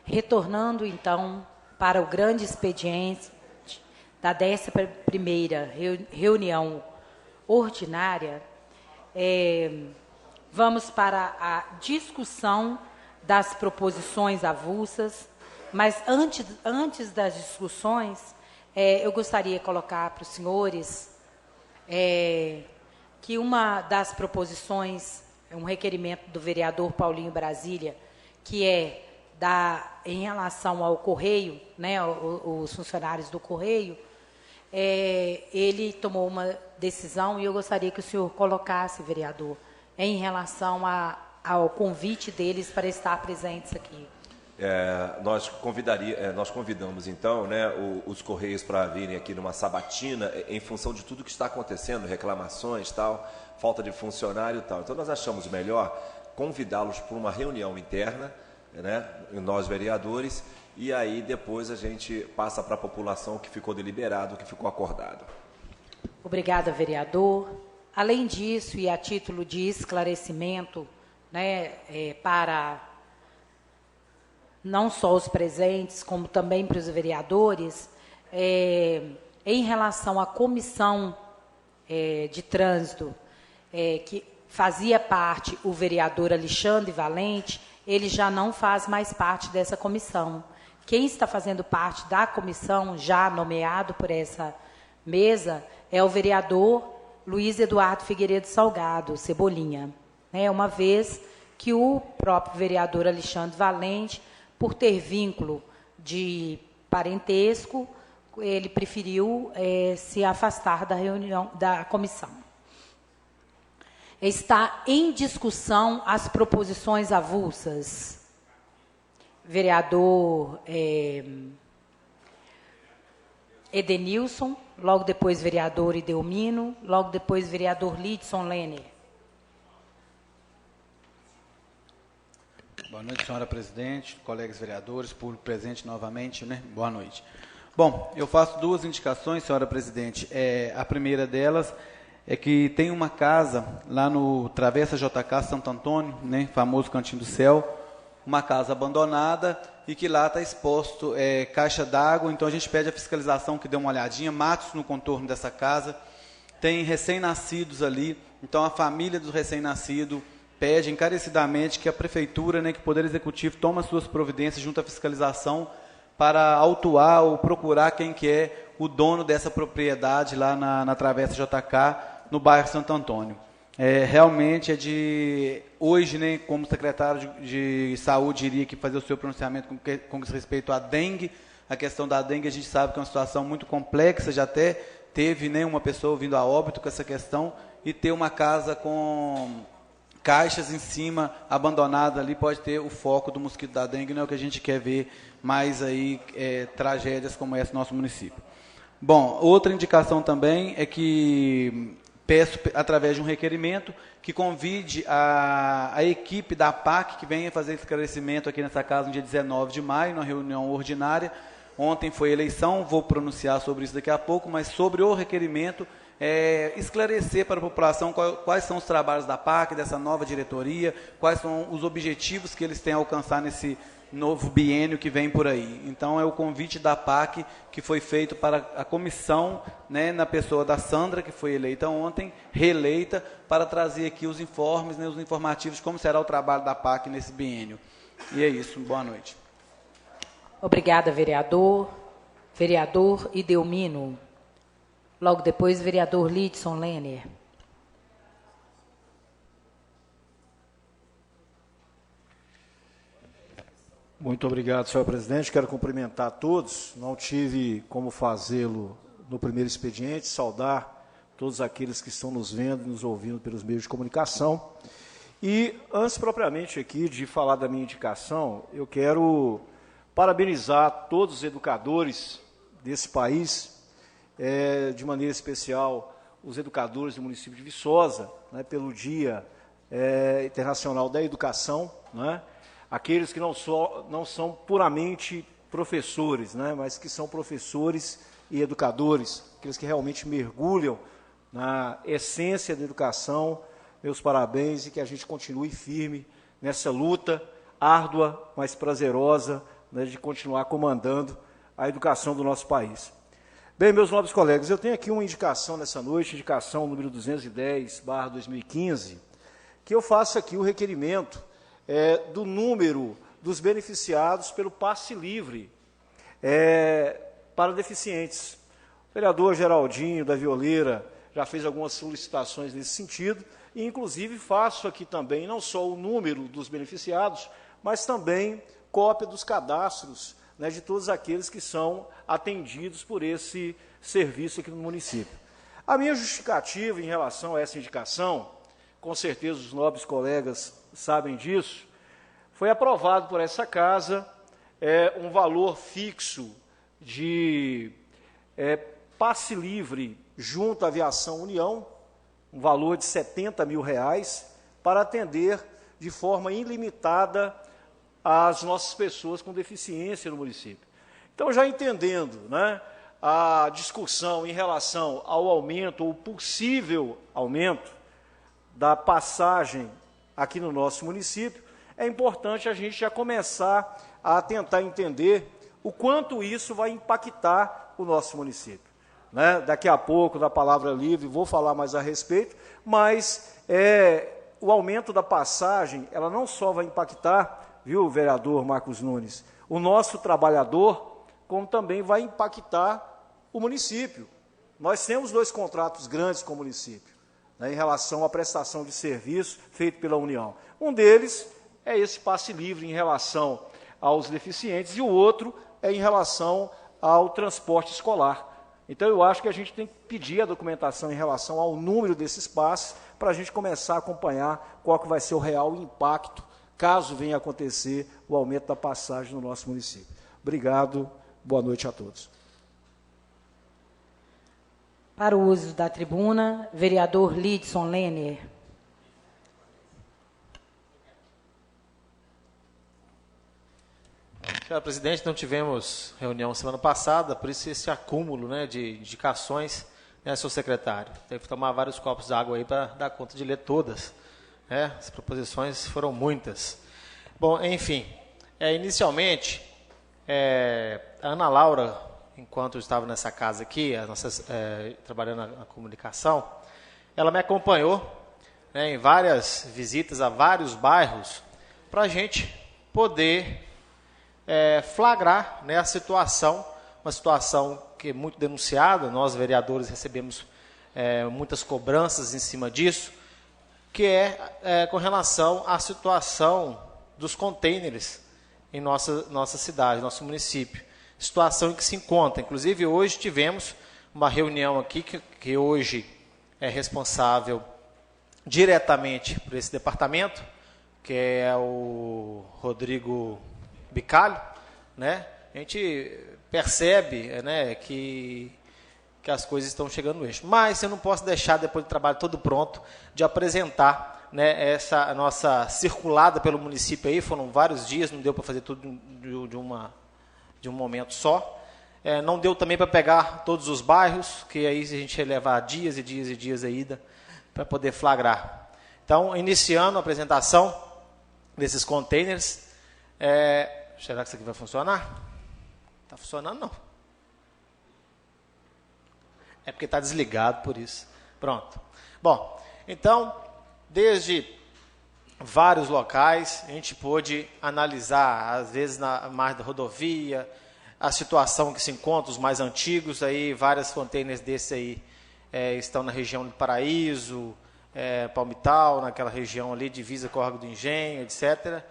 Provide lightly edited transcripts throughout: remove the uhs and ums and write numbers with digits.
Retornando, então, para o grande expediente da 11ª reunião ordinária, vamos para a discussão das proposições avulsas, mas antes das discussões, eu gostaria de colocar para os senhores que uma das proposições é um requerimento do vereador Paulinho Brasília, que é em relação ao Correio, né, os funcionários do Correio, ele tomou uma decisão e eu gostaria que o senhor colocasse, vereador, em relação ao convite deles para estar presentes aqui. Nós convidamos, então, né, os Correios para virem aqui numa sabatina, em função de tudo que está acontecendo, reclamações, tal, falta de funcionário e tal. Então, nós achamos melhor convidá-los para uma reunião interna, né, nós vereadores, e aí depois a gente passa para a população o que ficou deliberado, o que ficou acordado. Obrigada, vereador. Além disso, e a título de esclarecimento, né, para não só os presentes, como também para os vereadores, em relação à comissão de trânsito, que fazia parte o vereador Alexandre Valente, ele já não faz mais parte dessa comissão. Quem está fazendo parte da comissão, já nomeado por essa mesa, é o vereador Luiz Eduardo Figueiredo Salgado, Cebolinha. Uma vez que o próprio vereador Alexandre Valente, por ter vínculo de parentesco, ele preferiu se afastar da reunião da comissão. Está em discussão as proposições avulsas. Vereador Edenilson, logo depois vereador Idelmino, logo depois vereador Lidson Lenner. Boa noite, senhora presidente, colegas vereadores, público presente novamente, né? Boa noite. Bom, eu faço duas indicações, senhora presidente. A primeira delas é que tem uma casa lá no Travessa JK Santo Antônio, né, famoso Cantinho do Céu, uma casa abandonada e que lá está exposto caixa d'água, então a gente pede a fiscalização que dê uma olhadinha, matos no contorno dessa casa, tem recém-nascidos ali, então a família dos recém-nascidos pede encarecidamente que a prefeitura, né, que o Poder Executivo tome suas providências junto à fiscalização para autuar ou procurar quem que é o dono dessa propriedade lá na Travessa JK, no bairro Santo Antônio. Realmente hoje, né, como secretário de Saúde, iria que fazer o seu pronunciamento com respeito à dengue. A questão da dengue, a gente sabe que é uma situação muito complexa, já até teve, né, uma pessoa vindo a óbito com essa questão, e ter uma casa com caixas em cima, abandonada ali, pode ter o foco do mosquito da dengue, não é o que a gente quer ver mais aí, tragédias como essa no nosso município. Bom, outra indicação também é que peço, através de um requerimento, que convide a equipe da APAC, que venha fazer esclarecimento aqui nessa casa no dia 19 de maio, na reunião ordinária. Ontem foi eleição, vou pronunciar sobre isso daqui a pouco, mas sobre o requerimento, esclarecer para a população quais são os trabalhos da APAC, dessa nova diretoria, quais são os objetivos que eles têm a alcançar nesse novo biênio que vem por aí. Então, é o convite da APAC que foi feito para a comissão, né, na pessoa da Sandra, que foi eleita ontem, reeleita, para trazer aqui os informes, né, os informativos de como será o trabalho da APAC nesse biênio. E é isso. Boa noite. Obrigada, vereador. Vereador Idelmino. Logo depois, vereador Lidson Lenner. Muito obrigado, senhor presidente. Quero cumprimentar a todos. Não tive como fazê-lo no primeiro expediente, saudar todos aqueles que estão nos vendo e nos ouvindo pelos meios de comunicação. E, antes propriamente aqui de falar da minha indicação, eu quero parabenizar todos os educadores desse país, de maneira especial os educadores do município de Viçosa, né, pelo Dia Internacional da Educação, né, aqueles que não são puramente professores, né, mas que são professores e educadores, aqueles que realmente mergulham na essência da educação. Meus parabéns e que a gente continue firme nessa luta árdua, mas prazerosa, né, de continuar comandando a educação do nosso país. Bem, meus nobres colegas, eu tenho aqui uma indicação nessa noite, indicação número 210/2015, que eu faço aqui o requerimento do número dos beneficiados pelo passe livre para deficientes. O vereador Geraldinho da Violeira já fez algumas solicitações nesse sentido, e inclusive faço aqui também não só o número dos beneficiados, mas também cópia dos cadastros, né, de todos aqueles que são atendidos por esse serviço aqui no município. A minha justificativa em relação a essa indicação, com certeza os nobres colegas sabem disso, foi aprovado por essa casa um valor fixo de passe livre junto à Aviação União, um valor de R$70 mil, para atender de forma ilimitada as nossas pessoas com deficiência no município. Então, já entendendo, né, a discussão em relação ao aumento, ou possível aumento, da passagem aqui no nosso município, é importante a gente já começar a tentar entender o quanto isso vai impactar o nosso município. Né? Daqui a pouco, da palavra livre, vou falar mais a respeito, mas o aumento da passagem, ela não só vai impactar, viu, vereador Marcos Nunes, o nosso trabalhador, como também vai impactar o município. Nós temos 2 contratos grandes com o município, né, em relação à prestação de serviço feito pela União. Um deles é esse passe livre em relação aos deficientes, e o outro é em relação ao transporte escolar. Então, eu acho que a gente tem que pedir a documentação em relação ao número desses passes, para a gente começar a acompanhar qual que vai ser o real impacto, caso venha a acontecer o aumento da passagem no nosso município. Obrigado, boa noite a todos. Para o uso da tribuna, vereador Lidson Lenner. Senhora presidente, não tivemos reunião semana passada, por isso esse acúmulo, né, de indicações, né, seu secretário. Teve que tomar vários copos d'água aí para dar conta de ler todas. Né? As proposições foram muitas. Bom, enfim, inicialmente, a Ana Laura, enquanto eu estava nessa casa aqui, trabalhando na comunicação, ela me acompanhou, né, em várias visitas a vários bairros, para a gente poder flagrar, né, a situação, uma situação que é muito denunciada, nós vereadores recebemos muitas cobranças em cima disso, que é com relação à situação dos contêineres em nossa cidade, nosso município. Situação em que se encontra. Inclusive, hoje tivemos uma reunião aqui, que hoje é responsável diretamente por esse departamento, que é o Rodrigo Bicalho, né? A gente percebe, né, que as coisas estão chegando no eixo. Mas eu não posso deixar, depois do trabalho todo pronto, de apresentar, né, essa nossa circulada pelo município aí. Foram vários dias, não deu para fazer tudo de um momento só. Não deu também para pegar todos os bairros, que aí a gente ia levar dias e dias e dias ainda para poder flagrar. Então, iniciando a apresentação desses containers, será que isso aqui vai funcionar? Está funcionando, não. É porque está desligado, por isso. Pronto. Bom, então, desde vários locais, a gente pôde analisar, às vezes na margem da rodovia, a situação que se encontra, os mais antigos, aí, vários containers desses aí estão na região do Paraíso, Palmital, naquela região ali, divisa com o Córrego do Engenho, etc.,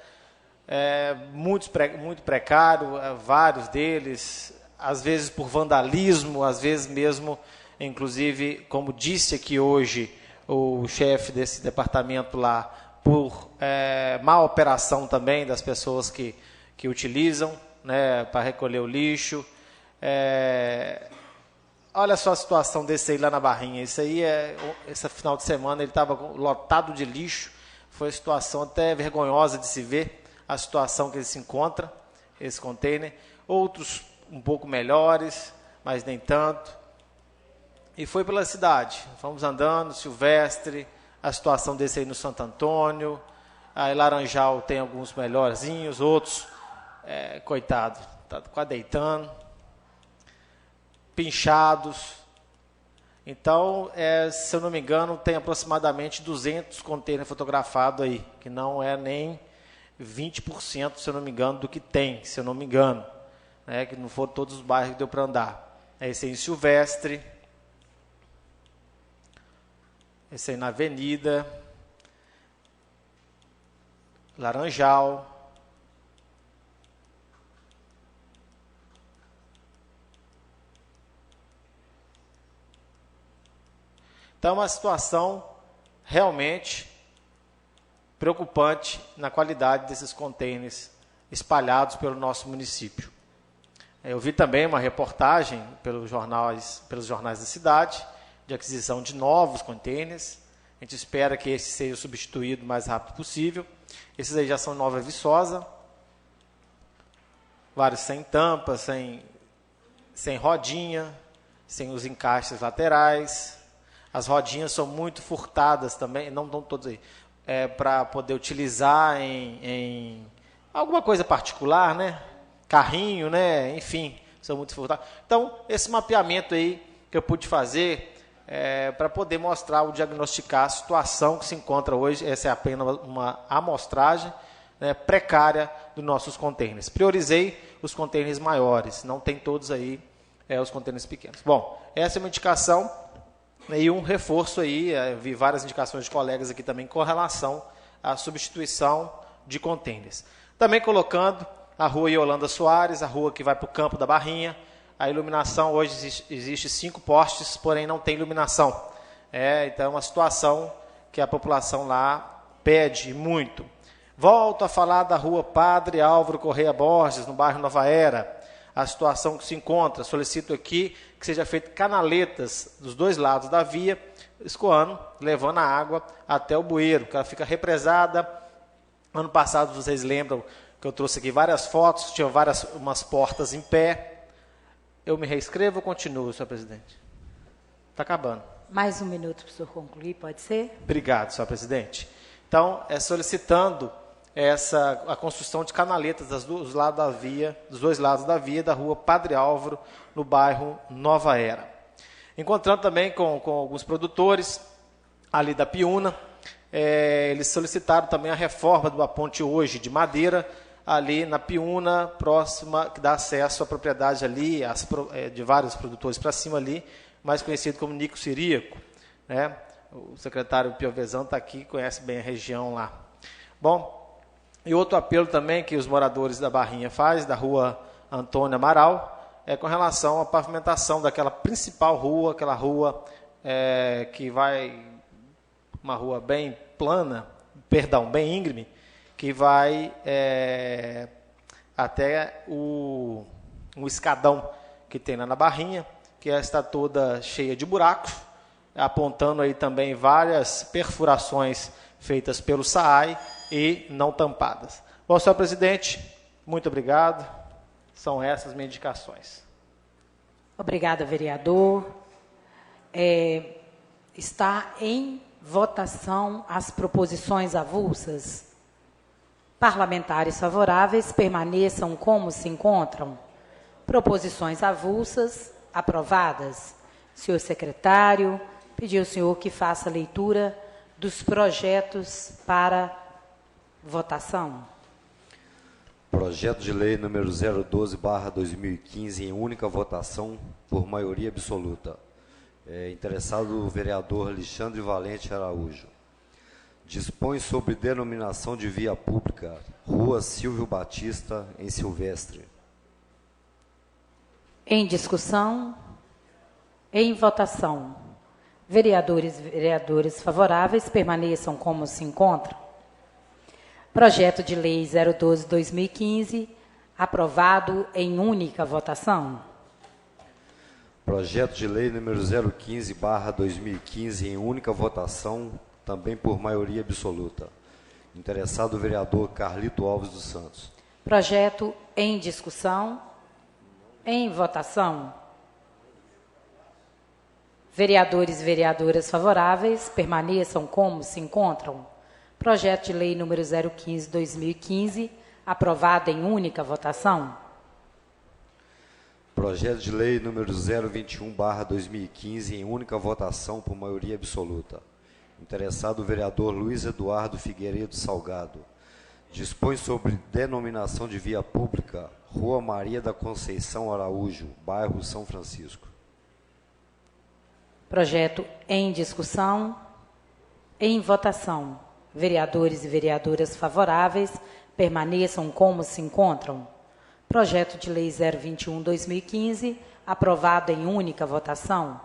muito precário, vários deles, às vezes por vandalismo, às vezes mesmo, inclusive, como disse aqui hoje o chefe desse departamento lá, por má operação também das pessoas que utilizam, né, para recolher o lixo. Olha só a situação desse aí lá na Barrinha. Isso aí, esse final de semana, ele estava lotado de lixo. Foi uma situação até vergonhosa de se ver, a situação que ele se encontra, esse container. Outros um pouco melhores, mas nem tanto. E foi pela cidade. Fomos andando, Silvestre, a situação desse aí no Santo Antônio. Aí Laranjal tem alguns melhorzinhos, outros coitado, está quase deitando, pinchados. Então, se eu não me engano, tem aproximadamente 200 containers fotografados aí, que não é nem 20%, se eu não me engano, do que tem, se eu não me engano, né, que não foram todos os bairros que deu para andar. Esse aí em Silvestre, esse aí na Avenida, Laranjal, então é uma situação realmente preocupante na qualidade desses contêineres espalhados pelo nosso município. Eu vi também uma reportagem pelos jornais da cidade de aquisição de novos contêineres. A gente espera que esse seja substituído o mais rápido possível. Esses aí já são Nova Viçosa, vários sem tampa, sem rodinha, sem os encaixes laterais. As rodinhas são muito furtadas também, não estão todas aí, para poder utilizar em alguma coisa particular, né? Carrinho, né? Enfim, são muito furtadas. Então, esse mapeamento aí que eu pude fazer para poder mostrar, diagnosticar a situação que se encontra hoje, essa é apenas uma amostragem, né, precária dos nossos contêineres. Priorizei os contêineres maiores, não tem todos aí os contêineres pequenos. Bom, essa é uma indicação. E um reforço aí, vi várias indicações de colegas aqui também com relação à substituição de contêineres. Também colocando a rua Yolanda Soares, a rua que vai para o Campo da Barrinha. A iluminação, hoje existe 5 postes, porém não tem iluminação. Então é uma situação que a população lá pede muito. Volto a falar da rua Padre Álvaro Correia Borges, no bairro Nova Era. A situação que se encontra, solicito aqui que seja feito canaletas dos 2 lados da via, escoando, levando a água até o bueiro, que ela fica represada. Ano passado, vocês lembram que eu trouxe aqui várias fotos, tinha umas portas em pé. Eu me reescrevo ou continuo, senhor presidente? Está acabando. Mais um minuto para o senhor concluir, pode ser? Obrigado, senhor presidente. Então, solicitando a construção de canaletas dos 2 lados da via da rua Padre Álvaro, no bairro Nova Era. Encontrando também com alguns produtores ali da Piúna, eles solicitaram também a reforma de uma ponte hoje de madeira, ali na Piúna, próxima, que dá acesso à propriedade ali, de vários produtores para cima ali, mais conhecido como Nico Ciríaco, né? O secretário Piovesan está aqui, conhece bem a região lá. Bom, e outro apelo também que os moradores da Barrinha fazem, da rua Antônio Amaral, é com relação à pavimentação daquela principal rua, aquela rua que vai, uma rua bem plana, bem íngreme, que vai até o escadão que tem lá na Barrinha, que está toda cheia de buracos, apontando aí também várias perfurações feitas pelo SAAI e não tampadas. Bom, senhor presidente, muito obrigado. São essas minhas indicações. Obrigada, vereador. Está em votação as proposições avulsas. Parlamentares favoráveis permaneçam como se encontram. Proposições avulsas aprovadas. Senhor secretário, pediu ao senhor que faça a leitura dos projetos para votação. Projeto de lei número 012/2015 em única votação por maioria absoluta. Interessado o vereador Alexandre Valente Araújo. Dispõe sobre denominação de via pública Rua Silvio Batista, em Silvestre. Em discussão, em votação. Vereadores e vereadoras favoráveis permaneçam como se encontram. Projeto de lei 012/2015, aprovado em única votação. Projeto de lei número 015/2015 em única votação, também por maioria absoluta. Interessado o vereador Carlito Alves dos Santos. Projeto em discussão, em votação. Vereadores e vereadoras favoráveis permaneçam como se encontram. Projeto de lei número 015/2015, Aprovado em única votação. Projeto de lei número 021/2015 em única votação por maioria absoluta. Interessado o vereador Luiz Eduardo Figueiredo Salgado. Dispõe sobre denominação de via pública Rua Maria da Conceição Araújo, bairro São Francisco. Projeto em discussão. Em votação. Vereadores e vereadoras favoráveis, permaneçam como se encontram. Projeto de lei 021/2015, aprovado em única votação.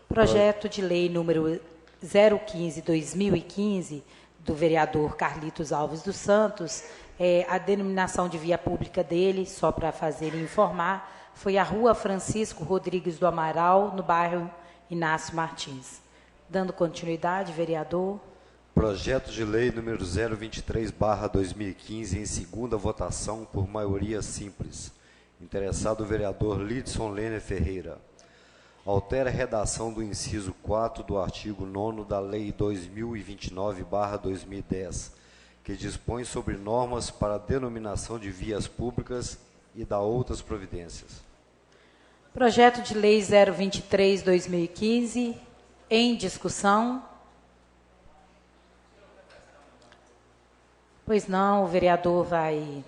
Projeto de lei número 015/2015, do vereador Carlitos Alves dos Santos, a denominação de via pública dele, só para fazer e informar, foi a Rua Francisco Rodrigues do Amaral, no bairro Inácio Martins. Dando continuidade, vereador. Projeto de lei número 023/2015 em segunda votação por maioria simples. Interessado o vereador Lidson Lene Ferreira. Altera a redação do inciso 4 do artigo 9º da Lei 2029/2010, que dispõe sobre normas para a denominação de vias públicas e dá outras providências. Projeto de lei 023/2015, em discussão. Pois não, o vereador vai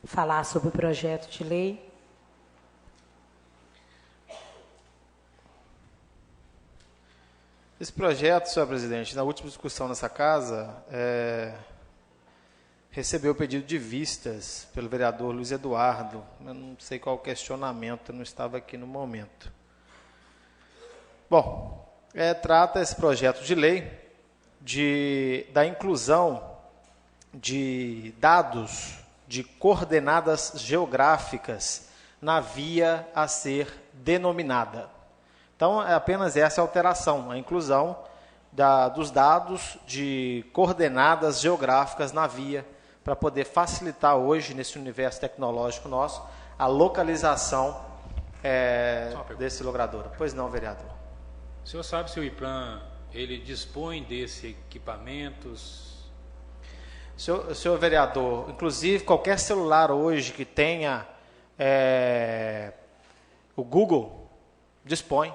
falar sobre o projeto de lei. Esse projeto, senhor presidente, na última discussão nessa casa, recebeu o pedido de vistas pelo vereador Luiz Eduardo. Eu não sei qual o questionamento, eu não estava aqui no momento. Bom, trata esse projeto de lei da inclusão de dados de coordenadas geográficas na via a ser denominada. Então, é apenas essa alteração, a inclusão dos dados de coordenadas geográficas na via, para poder facilitar hoje, nesse universo tecnológico nosso, a localização desse logrador. Pois não, vereador. O senhor sabe se o IPLAN ele dispõe desses equipamentos? Senhor vereador, inclusive qualquer celular hoje que tenha o Google, dispõe.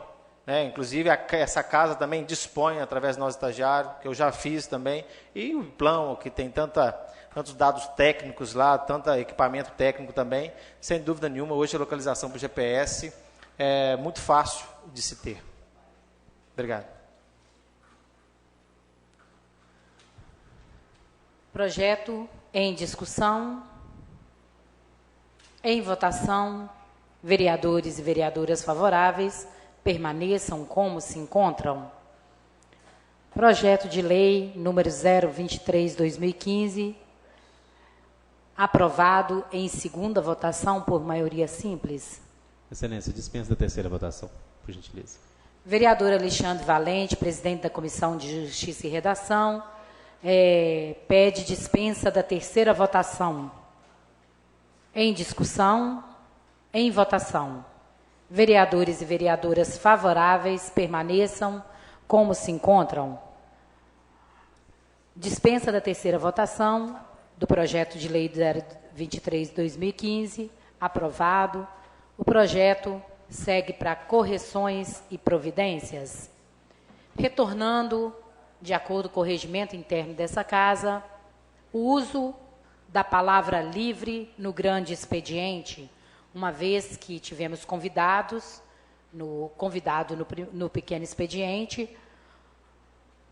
Inclusive essa casa também dispõe, através do nosso estagiário, que eu já fiz também, e o plano que tem tantos dados técnicos lá, tanto equipamento técnico também, sem dúvida nenhuma, hoje a localização por GPS é muito fácil de se ter. Obrigado. Projeto em discussão. Em votação. Vereadores e vereadoras favoráveis, permaneçam como se encontram. Projeto de lei número 023/2015, aprovado em segunda votação por maioria simples. Excelência, dispensa da terceira votação, por gentileza. Vereador Alexandre Valente, presidente da Comissão de Justiça e Redação, pede dispensa da terceira votação. Em discussão. Em votação. Vereadores e vereadoras favoráveis, permaneçam como se encontram. Dispensa da terceira votação do projeto de lei 023/2015, aprovado. O projeto segue para correções e providências. Retornando, de acordo com o regimento interno dessa casa, o uso da palavra livre no grande expediente, uma vez que tivemos convidado no pequeno expediente.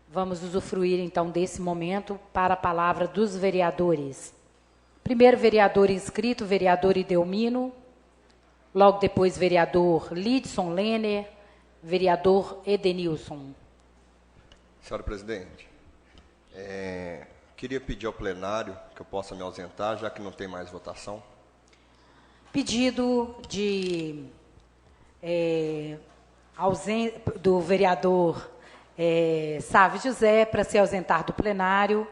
Vamos usufruir, então, desse momento para a palavra dos vereadores. Primeiro vereador inscrito, vereador Idelmino. Logo depois, vereador Lidson Lene, vereador Edenilson. Senhora presidente, queria pedir ao plenário que eu possa me ausentar, já que não tem mais votação. Pedido do vereador Sávio José para se ausentar do plenário.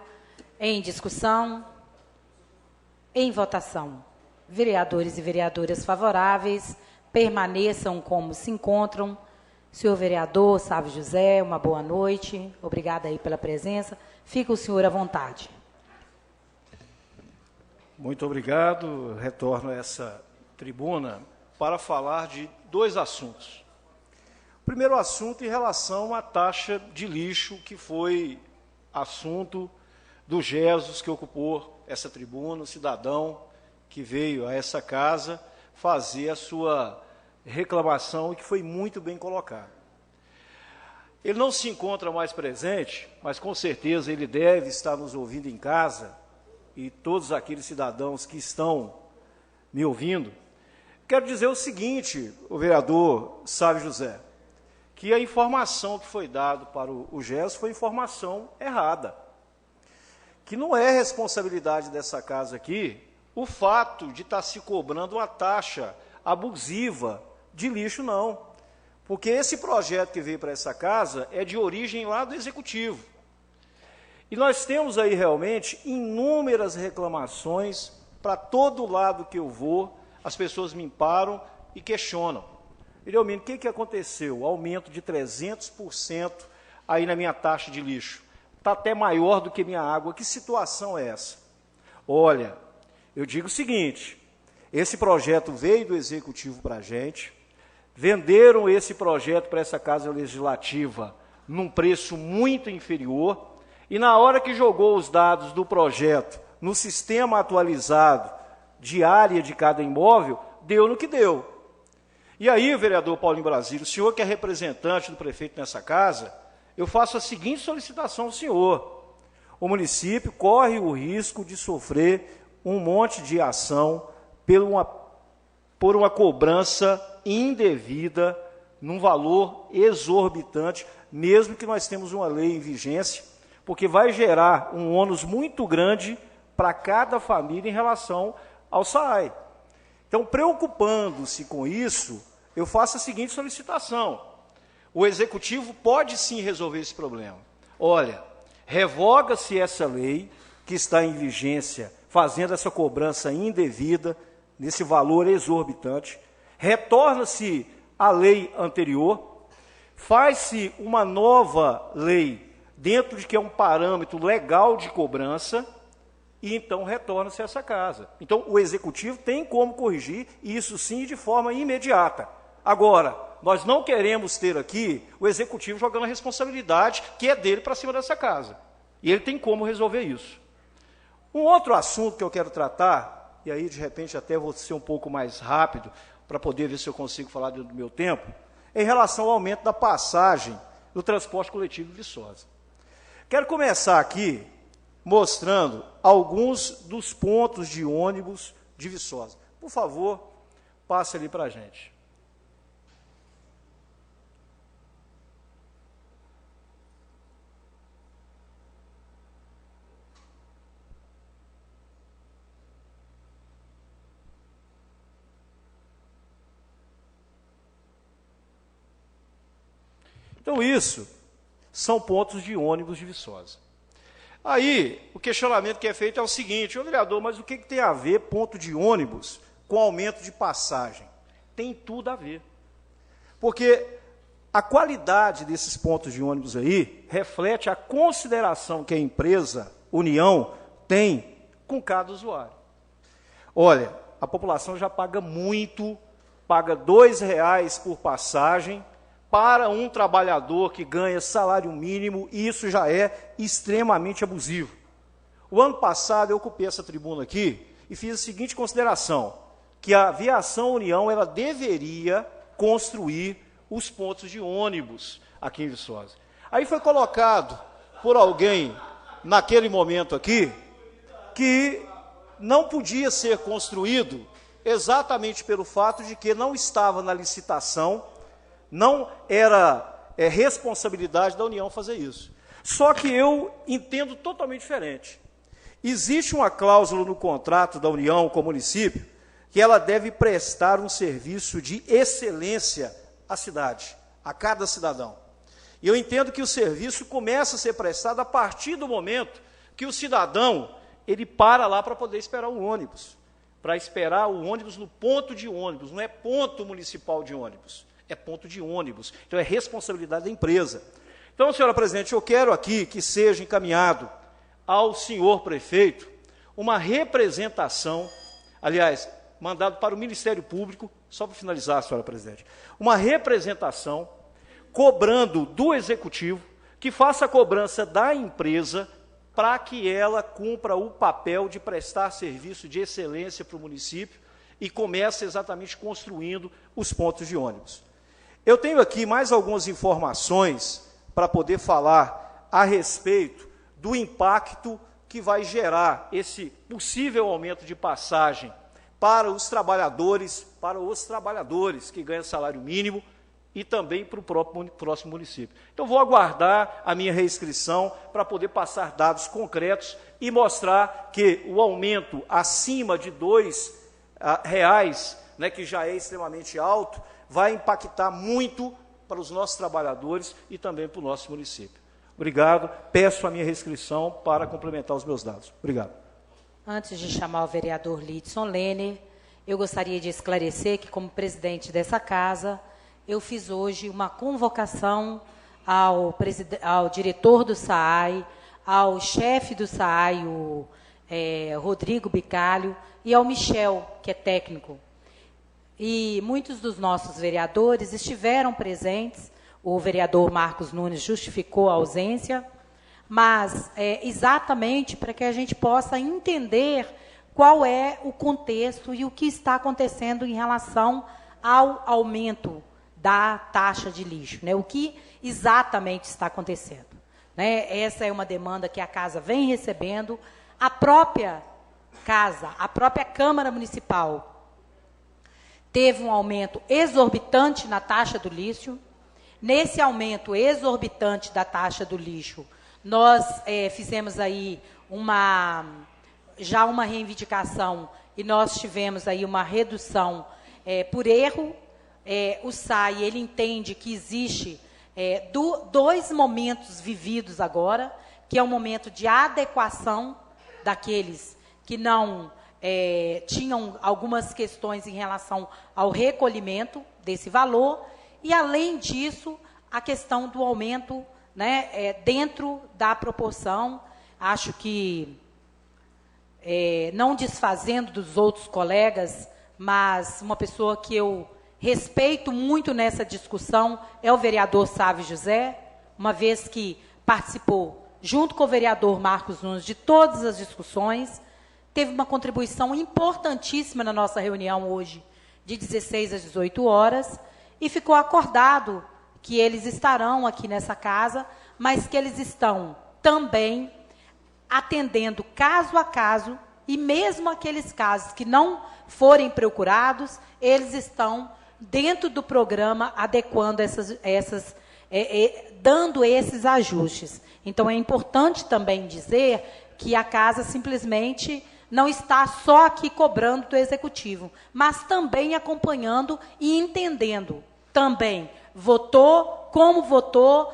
Em discussão. Em votação. Vereadores e vereadoras favoráveis, permaneçam como se encontram. Senhor vereador Sávio José, uma boa noite. Obrigada aí pela presença. Fica o senhor à vontade. Muito obrigado. Retorno a essa tribuna para falar de dois assuntos. O primeiro assunto em relação à taxa de lixo, que foi assunto do Jesus que ocupou essa tribuna, o cidadão que veio a essa casa fazer a sua reclamação e que foi muito bem colocado. Ele não se encontra mais presente, mas com certeza ele deve estar nos ouvindo em casa, e todos aqueles cidadãos que estão me ouvindo. Quero dizer o seguinte, o vereador Sávio José, que a informação que foi dada para o GES foi informação errada, que não é responsabilidade dessa casa aqui o fato de estar se cobrando uma taxa abusiva de lixo, não. Porque esse projeto que veio para essa casa é de origem lá do Executivo. E nós temos aí realmente inúmeras reclamações, para todo lado que eu vou, as pessoas me param e questionam. Edelmino, o que aconteceu? Aumento de 300% aí na minha taxa de lixo. Está até maior do que minha água. Que situação é essa? Olha, eu digo o seguinte, esse projeto veio do Executivo para a gente, venderam esse projeto para essa Casa Legislativa num preço muito inferior, e na hora que jogou os dados do projeto no sistema atualizado de área de cada imóvel, deu no que deu. E aí, vereador Paulinho Brasílio, o senhor que é representante do prefeito nessa casa, eu faço a seguinte solicitação ao senhor. O município corre o risco de sofrer um monte de ação por uma cobrança indevida, num valor exorbitante, mesmo que nós temos uma lei em vigência, porque vai gerar um ônus muito grande para cada família em relação ao SAAI. Então, preocupando-se com isso, eu faço a seguinte solicitação. O Executivo pode sim resolver esse problema. Olha, revoga-se essa lei que está em vigência, fazendo essa cobrança indevida, nesse valor exorbitante, retorna-se a lei anterior, faz-se uma nova lei, dentro de que é um parâmetro legal de cobrança, e então retorna-se a essa casa. Então, o Executivo tem como corrigir, isso sim, de forma imediata. Agora, nós não queremos ter aqui o Executivo jogando a responsabilidade que é dele para cima dessa casa. E ele tem como resolver isso. Um outro assunto que eu quero tratar, e aí, de repente, até vou ser um pouco mais rápido, para poder ver se eu consigo falar dentro do meu tempo, é em relação ao aumento da passagem do transporte coletivo de Viçosa. Quero começar aqui mostrando alguns dos pontos de ônibus de Viçosa. Por favor, passe ali para a gente. Então, isso são pontos de ônibus de Viçosa. Aí, o questionamento que é feito é o seguinte, ô vereador, mas o que tem a ver ponto de ônibus com aumento de passagem? Tem tudo a ver. Porque a qualidade desses pontos de ônibus aí reflete a consideração que a empresa União tem com cada usuário. Olha, a população já paga muito, paga R$2 por passagem, para um trabalhador que ganha salário mínimo, e isso já é extremamente abusivo. O ano passado eu ocupei essa tribuna aqui e fiz a seguinte consideração, que a Aviação União ela deveria construir os pontos de ônibus aqui em Viçosa. Aí foi colocado por alguém, naquele momento aqui, que não podia ser construído exatamente pelo fato de que não estava na licitação, não era responsabilidade da União fazer isso. Só que eu entendo totalmente diferente. Existe uma cláusula no contrato da União com o município que ela deve prestar um serviço de excelência à cidade, a cada cidadão. E eu entendo que o serviço começa a ser prestado a partir do momento que o cidadão ele para lá para poder esperar o ônibus. Para esperar o ônibus no ponto de ônibus, não é ponto municipal de ônibus. É ponto de ônibus, então é responsabilidade da empresa. Então, senhora presidente, eu quero aqui que seja encaminhado ao senhor prefeito uma representação, aliás, mandado para o Ministério Público, só para finalizar, senhora presidente, uma representação cobrando do Executivo que faça a cobrança da empresa para que ela cumpra o papel de prestar serviço de excelência para o município e comece exatamente construindo os pontos de ônibus. Eu tenho aqui mais algumas informações para poder falar a respeito do impacto que vai gerar esse possível aumento de passagem para os trabalhadores que ganham salário mínimo e também para o próximo município. Então, vou aguardar a minha reinscrição para poder passar dados concretos e mostrar que o aumento acima de R$2, né, que já é extremamente alto, vai impactar muito para os nossos trabalhadores e também para o nosso município. Obrigado. Peço a minha reinscrição para complementar os meus dados. Obrigado. Antes de chamar o vereador Lidson Lehner, eu gostaria de esclarecer que, como presidente dessa casa, eu fiz hoje uma convocação ao diretor do SAAI, ao chefe do SAAI, o Rodrigo Bicalho, e ao Michel, que é técnico. E muitos dos nossos vereadores estiveram presentes. O vereador Marcos Nunes justificou a ausência, mas exatamente para que a gente possa entender qual é o contexto e o que está acontecendo em relação ao aumento da taxa de lixo, né? O que exatamente está acontecendo, né? Essa é uma demanda que a casa vem recebendo. A própria casa, a própria Câmara Municipal teve um aumento exorbitante na taxa do lixo. Nesse aumento exorbitante da taxa do lixo, nós fizemos aí uma reivindicação e nós tivemos aí uma redução por erro. O SAI, ele entende que existe dois momentos vividos agora, que é um momento de adequação daqueles que não tinham algumas questões em relação ao recolhimento desse valor, e, além disso, a questão do aumento, né, dentro da proporção. Acho que, não desfazendo dos outros colegas, mas uma pessoa que eu respeito muito nessa discussão é o vereador Sávio José, uma vez que participou, junto com o vereador Marcos Nunes, de todas as discussões, teve uma contribuição importantíssima na nossa reunião hoje, de 16 às 18 horas, e ficou acordado que eles estarão aqui nessa casa, mas que eles estão também atendendo caso a caso, e mesmo aqueles casos que não forem procurados, eles estão dentro do programa adequando dando esses ajustes. Então, é importante também dizer que a casa simplesmente não está só aqui cobrando do Executivo, mas também acompanhando e entendendo também votou, como votou,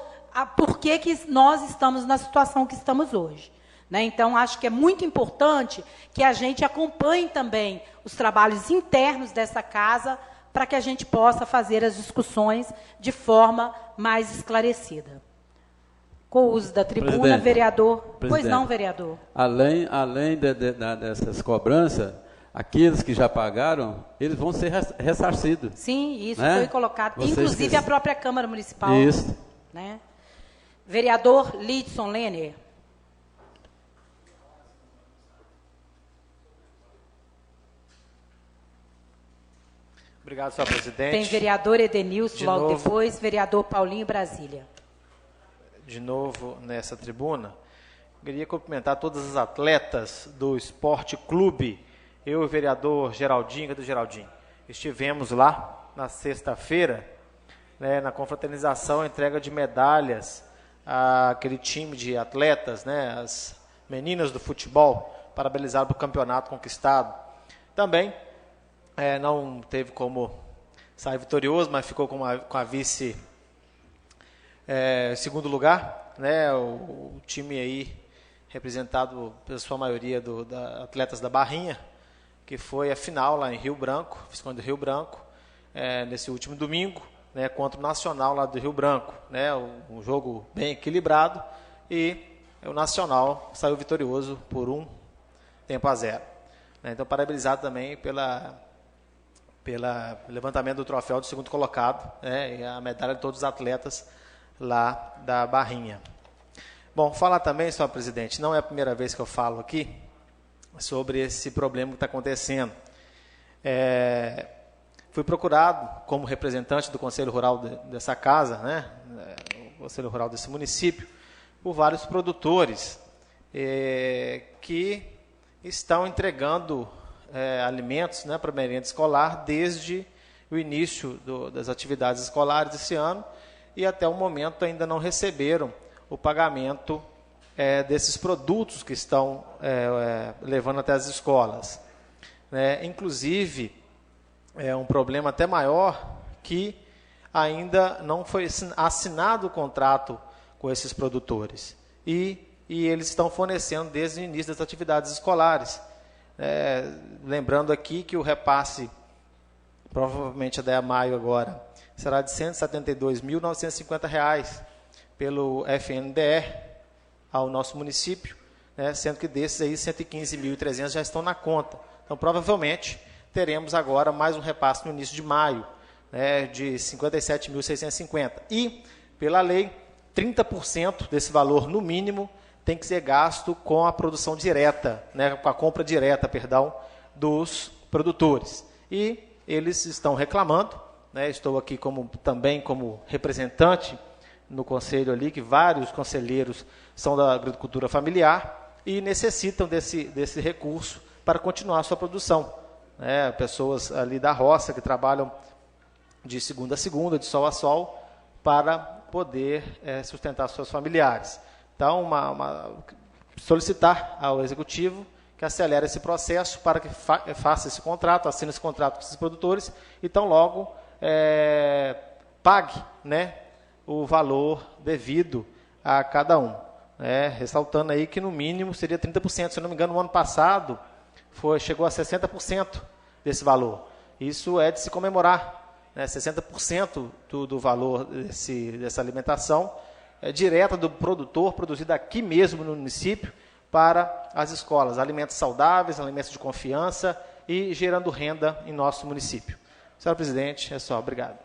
por que nós estamos na situação que estamos hoje, né? Então, acho que é muito importante que a gente acompanhe também os trabalhos internos dessa casa, para que a gente possa fazer as discussões de forma mais esclarecida. Com o uso da tribuna, presidente, vereador... Presidente, pois não, vereador. Além dessas cobranças, aqueles que já pagaram, eles vão ser ressarcidos. Sim, isso, né? Foi colocado. Vocês inclusive a própria Câmara Municipal. Isso. Né? Vereador Lidson Lehner. Obrigado, senhor presidente. Tem vereador Edenilson logo depois, vereador Paulinho Brasília. De novo nessa tribuna, queria cumprimentar todas as atletas do Esporte Clube. Eu e o vereador Geraldinho, cadê o Geraldinho? Estivemos lá na sexta-feira, né, na confraternização, entrega de medalhas àquele time de atletas, né, as meninas do futebol, parabenizado pelo campeonato conquistado. Também não teve como sair vitorioso, mas ficou com a vice segundo lugar, né? O time aí representado pela sua maioria da atletas da Barrinha, que foi a final lá em Rio Branco, Visconde do Rio Branco, nesse último domingo, né, contra o Nacional lá do Rio Branco, né? Um jogo bem equilibrado, e o Nacional saiu vitorioso por 1 tempo a zero. Então, parabenizado também pelo levantamento do troféu do segundo colocado, e a medalha de todos os atletas lá da Barrinha. Bom, falar também, senhor presidente, não é a primeira vez que eu falo aqui sobre esse problema que está acontecendo. Fui procurado como representante do Conselho Rural dessa casa, o Conselho Rural desse município, por vários produtores que estão entregando alimentos para merenda escolar desde o início das atividades escolares esse ano e até o momento ainda não receberam o pagamento desses produtos que estão levando até as escolas. Inclusive, é um problema até maior que ainda não foi assinado o contrato com esses produtores. E eles estão fornecendo desde o início das atividades escolares. Lembrando aqui que o repasse, provavelmente até maio agora, será de R$ 172.950 pelo FNDE ao nosso município, sendo que desses aí 115.300 já estão na conta. Então, provavelmente, teremos agora mais um repasse no início de maio, de R$ 57.650. E, pela lei, 30% desse valor, no mínimo, tem que ser gasto com a produção direta, com a compra direta, dos produtores. E eles estão reclamando, estou aqui também como representante no conselho ali, que vários conselheiros são da agricultura familiar e necessitam desse recurso para continuar a sua produção. Pessoas ali da roça que trabalham de segunda a segunda, de sol a sol, para poder sustentar seus familiares. Então, solicitar ao Executivo que acelere esse processo para que faça esse contrato, assine esse contrato com esses produtores e tão logo pague o valor devido a cada um. Ressaltando aí que no mínimo seria 30%. Se eu não me engano, no ano passado chegou a 60% desse valor. Isso é de se comemorar. 60% do valor dessa alimentação é direta do produtor, produzida aqui mesmo no município, para as escolas. Alimentos saudáveis, alimentos de confiança e gerando renda em nosso município. Senhora presidente, é só. Obrigado.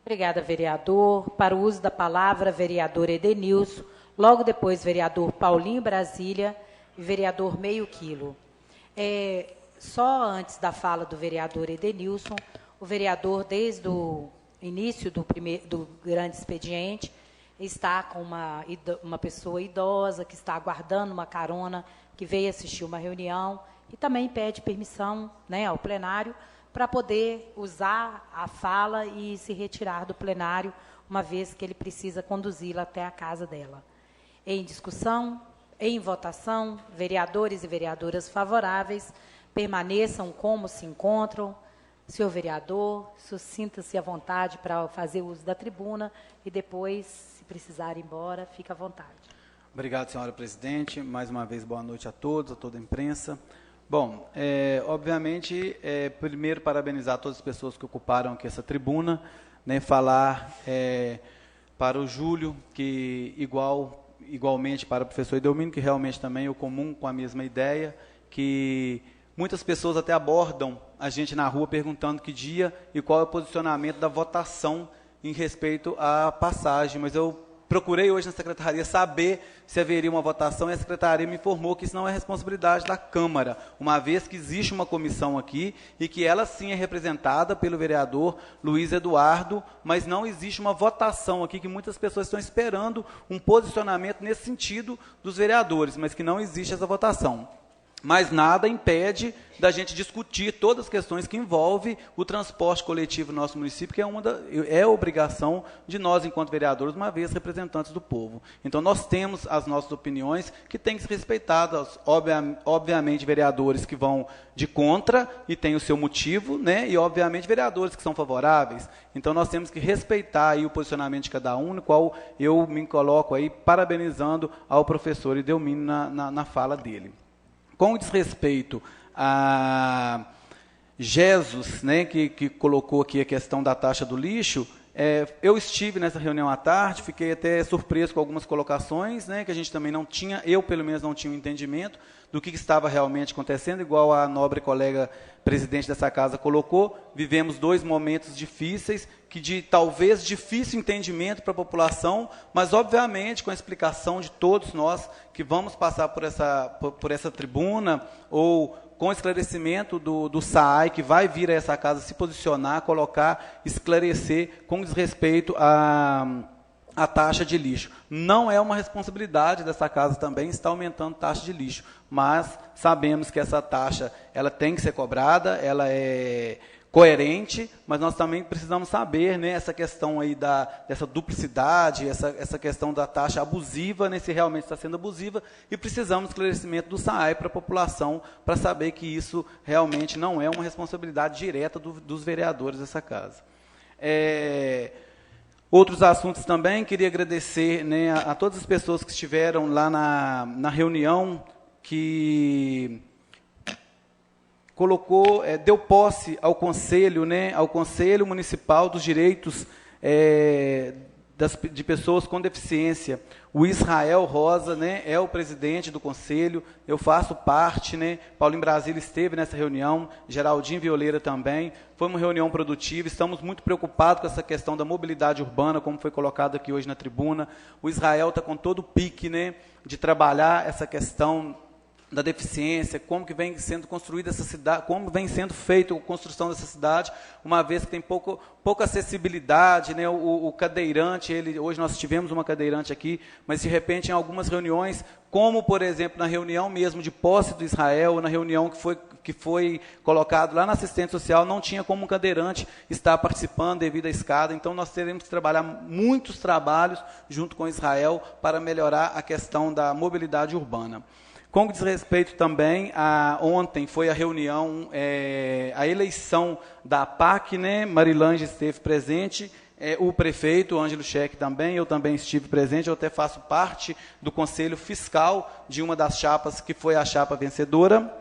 Obrigada, vereador. Para o uso da palavra, vereador Edenilson. Logo depois, vereador Paulinho Brasília e vereador Meio Quilo. Só antes da fala do vereador Edenilson, o vereador, desde o início do grande expediente, está com uma pessoa idosa que está aguardando uma carona, que veio assistir uma reunião e também pede permissão ao plenário para poder usar a fala e se retirar do plenário, uma vez que ele precisa conduzi-la até a casa dela. Em discussão, em votação, vereadores e vereadoras favoráveis, permaneçam como se encontram. Senhor vereador, sinta-se à vontade para fazer uso da tribuna e depois, se precisar ir embora, fique à vontade. Obrigado, senhora presidente. Mais uma vez, boa noite a todos, a toda a imprensa. Bom, obviamente, primeiro parabenizar todas as pessoas que ocuparam aqui essa tribuna, falar para o Júlio, que igualmente para o professor Edelmino, que realmente também é comum com a mesma ideia, que muitas pessoas até abordam a gente na rua perguntando que dia e qual é o posicionamento da votação em respeito à passagem, mas eu procurei hoje na secretaria saber se haveria uma votação e a secretaria me informou que isso não é responsabilidade da Câmara, uma vez que existe uma comissão aqui e que ela sim é representada pelo vereador Luiz Eduardo, mas não existe uma votação aqui, que muitas pessoas estão esperando um posicionamento nesse sentido dos vereadores, mas que não existe essa votação. Mas nada impede da gente discutir todas as questões que envolvem o transporte coletivo no nosso município, que é obrigação de nós, enquanto vereadores, uma vez representantes do povo. Então, nós temos as nossas opiniões que têm que ser respeitadas. Obviamente, vereadores que vão de contra e têm o seu motivo, e, obviamente, vereadores que são favoráveis. Então, nós temos que respeitar aí o posicionamento de cada um, no qual eu me coloco aí parabenizando ao professor Edelmino na fala dele. Com desrespeito a Jesus, que colocou aqui a questão da taxa do lixo, eu estive nessa reunião à tarde, fiquei até surpreso com algumas colocações, que a gente também não tinha, eu pelo menos não tinha um entendimento. do que estava realmente acontecendo, igual a nobre colega presidente dessa casa colocou. Vivemos 2 momentos difíceis, que de talvez difícil entendimento para a população, mas obviamente com a explicação de todos nós que vamos passar por essa tribuna, ou com esclarecimento do SAAI, que vai vir a essa casa se posicionar, colocar, esclarecer com desrespeito a taxa de lixo. Não é uma responsabilidade dessa casa também estar aumentando a taxa de lixo, mas sabemos que essa taxa ela tem que ser cobrada, ela é coerente, mas nós também precisamos saber, né, essa questão aí dessa duplicidade, essa questão da taxa abusiva, né, se realmente está sendo abusiva, e precisamos do esclarecimento do SAAI para a população, para saber que isso realmente não é uma responsabilidade direta dos vereadores dessa casa. Outros assuntos também, queria agradecer, né, a todas as pessoas que estiveram lá na reunião, que deu posse ao Conselho, né, ao Conselho Municipal dos Direitos de Pessoas com Deficiência. O Israel Rosa, né, é o presidente do Conselho, eu faço parte, né, Paulinho Brasília esteve nessa reunião, Geraldinho Violeira também. Foi uma reunião produtiva, estamos muito preocupados com essa questão da mobilidade urbana, como foi colocado aqui hoje na tribuna. O Israel está com todo o pique, né, de trabalhar essa questão da deficiência, como que vem sendo construída essa cidade, como vem sendo feita a construção dessa cidade, uma vez que tem pouca acessibilidade, né? O cadeirante, hoje nós tivemos uma cadeirante aqui, mas de repente em algumas reuniões, como por exemplo na reunião mesmo de posse do Israel, na reunião que foi colocado lá na assistente social, não tinha como um cadeirante estar participando devido à escada, então nós teremos que trabalhar muitos trabalhos junto com Israel para melhorar a questão da mobilidade urbana. Com diz respeito também, ontem foi a reunião, a eleição da APAC, né? Marilange esteve presente, o prefeito, Ângelo Cheque também, eu também estive presente, eu até faço parte do conselho fiscal de uma das chapas, que foi a chapa vencedora.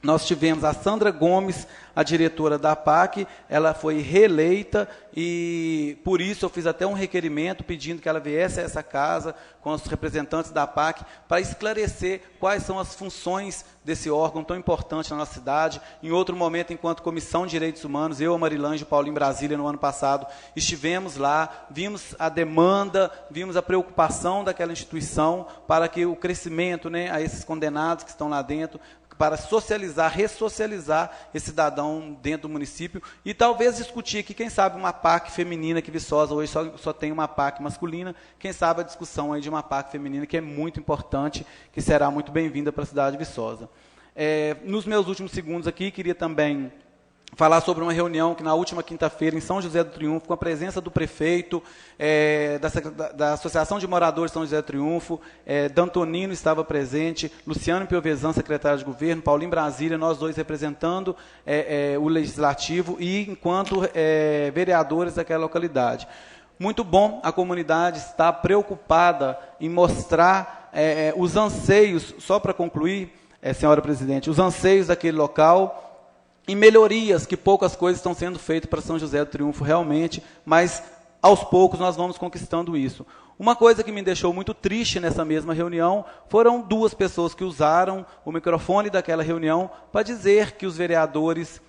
Nós tivemos a Sandra Gomes, a diretora da APAC, ela foi reeleita e, por isso, eu fiz até um requerimento pedindo que ela viesse a essa casa com os representantes da APAC para esclarecer quais são as funções desse órgão tão importante na nossa cidade. Em outro momento, enquanto Comissão de Direitos Humanos, eu, a Marilange e o Paulinho Brasília, no ano passado, estivemos lá, vimos a demanda, vimos a preocupação daquela instituição para que o crescimento, né, a esses condenados que estão lá dentro, para socializar, ressocializar esse cidadão dentro do município e talvez discutir aqui, quem sabe, uma PAC feminina, que Viçosa hoje só tem uma PAC masculina, quem sabe a discussão aí de uma PAC feminina, que é muito importante, que será muito bem-vinda para a cidade de Viçosa. Nos meus últimos segundos aqui, queria também falar sobre uma reunião que na última quinta-feira, em São José do Triunfo, com a presença do prefeito, da Associação de Moradores de São José do Triunfo, Dantonino estava presente, Luciano Piovesan, secretário de governo, Paulinho Brasília, nós dois representando o Legislativo e enquanto vereadores daquela localidade. Muito bom, a comunidade está preocupada em mostrar os anseios, só para concluir, senhora presidente, os anseios daquele local, em melhorias, que poucas coisas estão sendo feitas para São José do Triunfo realmente, mas aos poucos nós vamos conquistando isso. Uma coisa que me deixou muito triste nessa mesma reunião foram 2 pessoas que usaram o microfone daquela reunião para dizer que os vereadores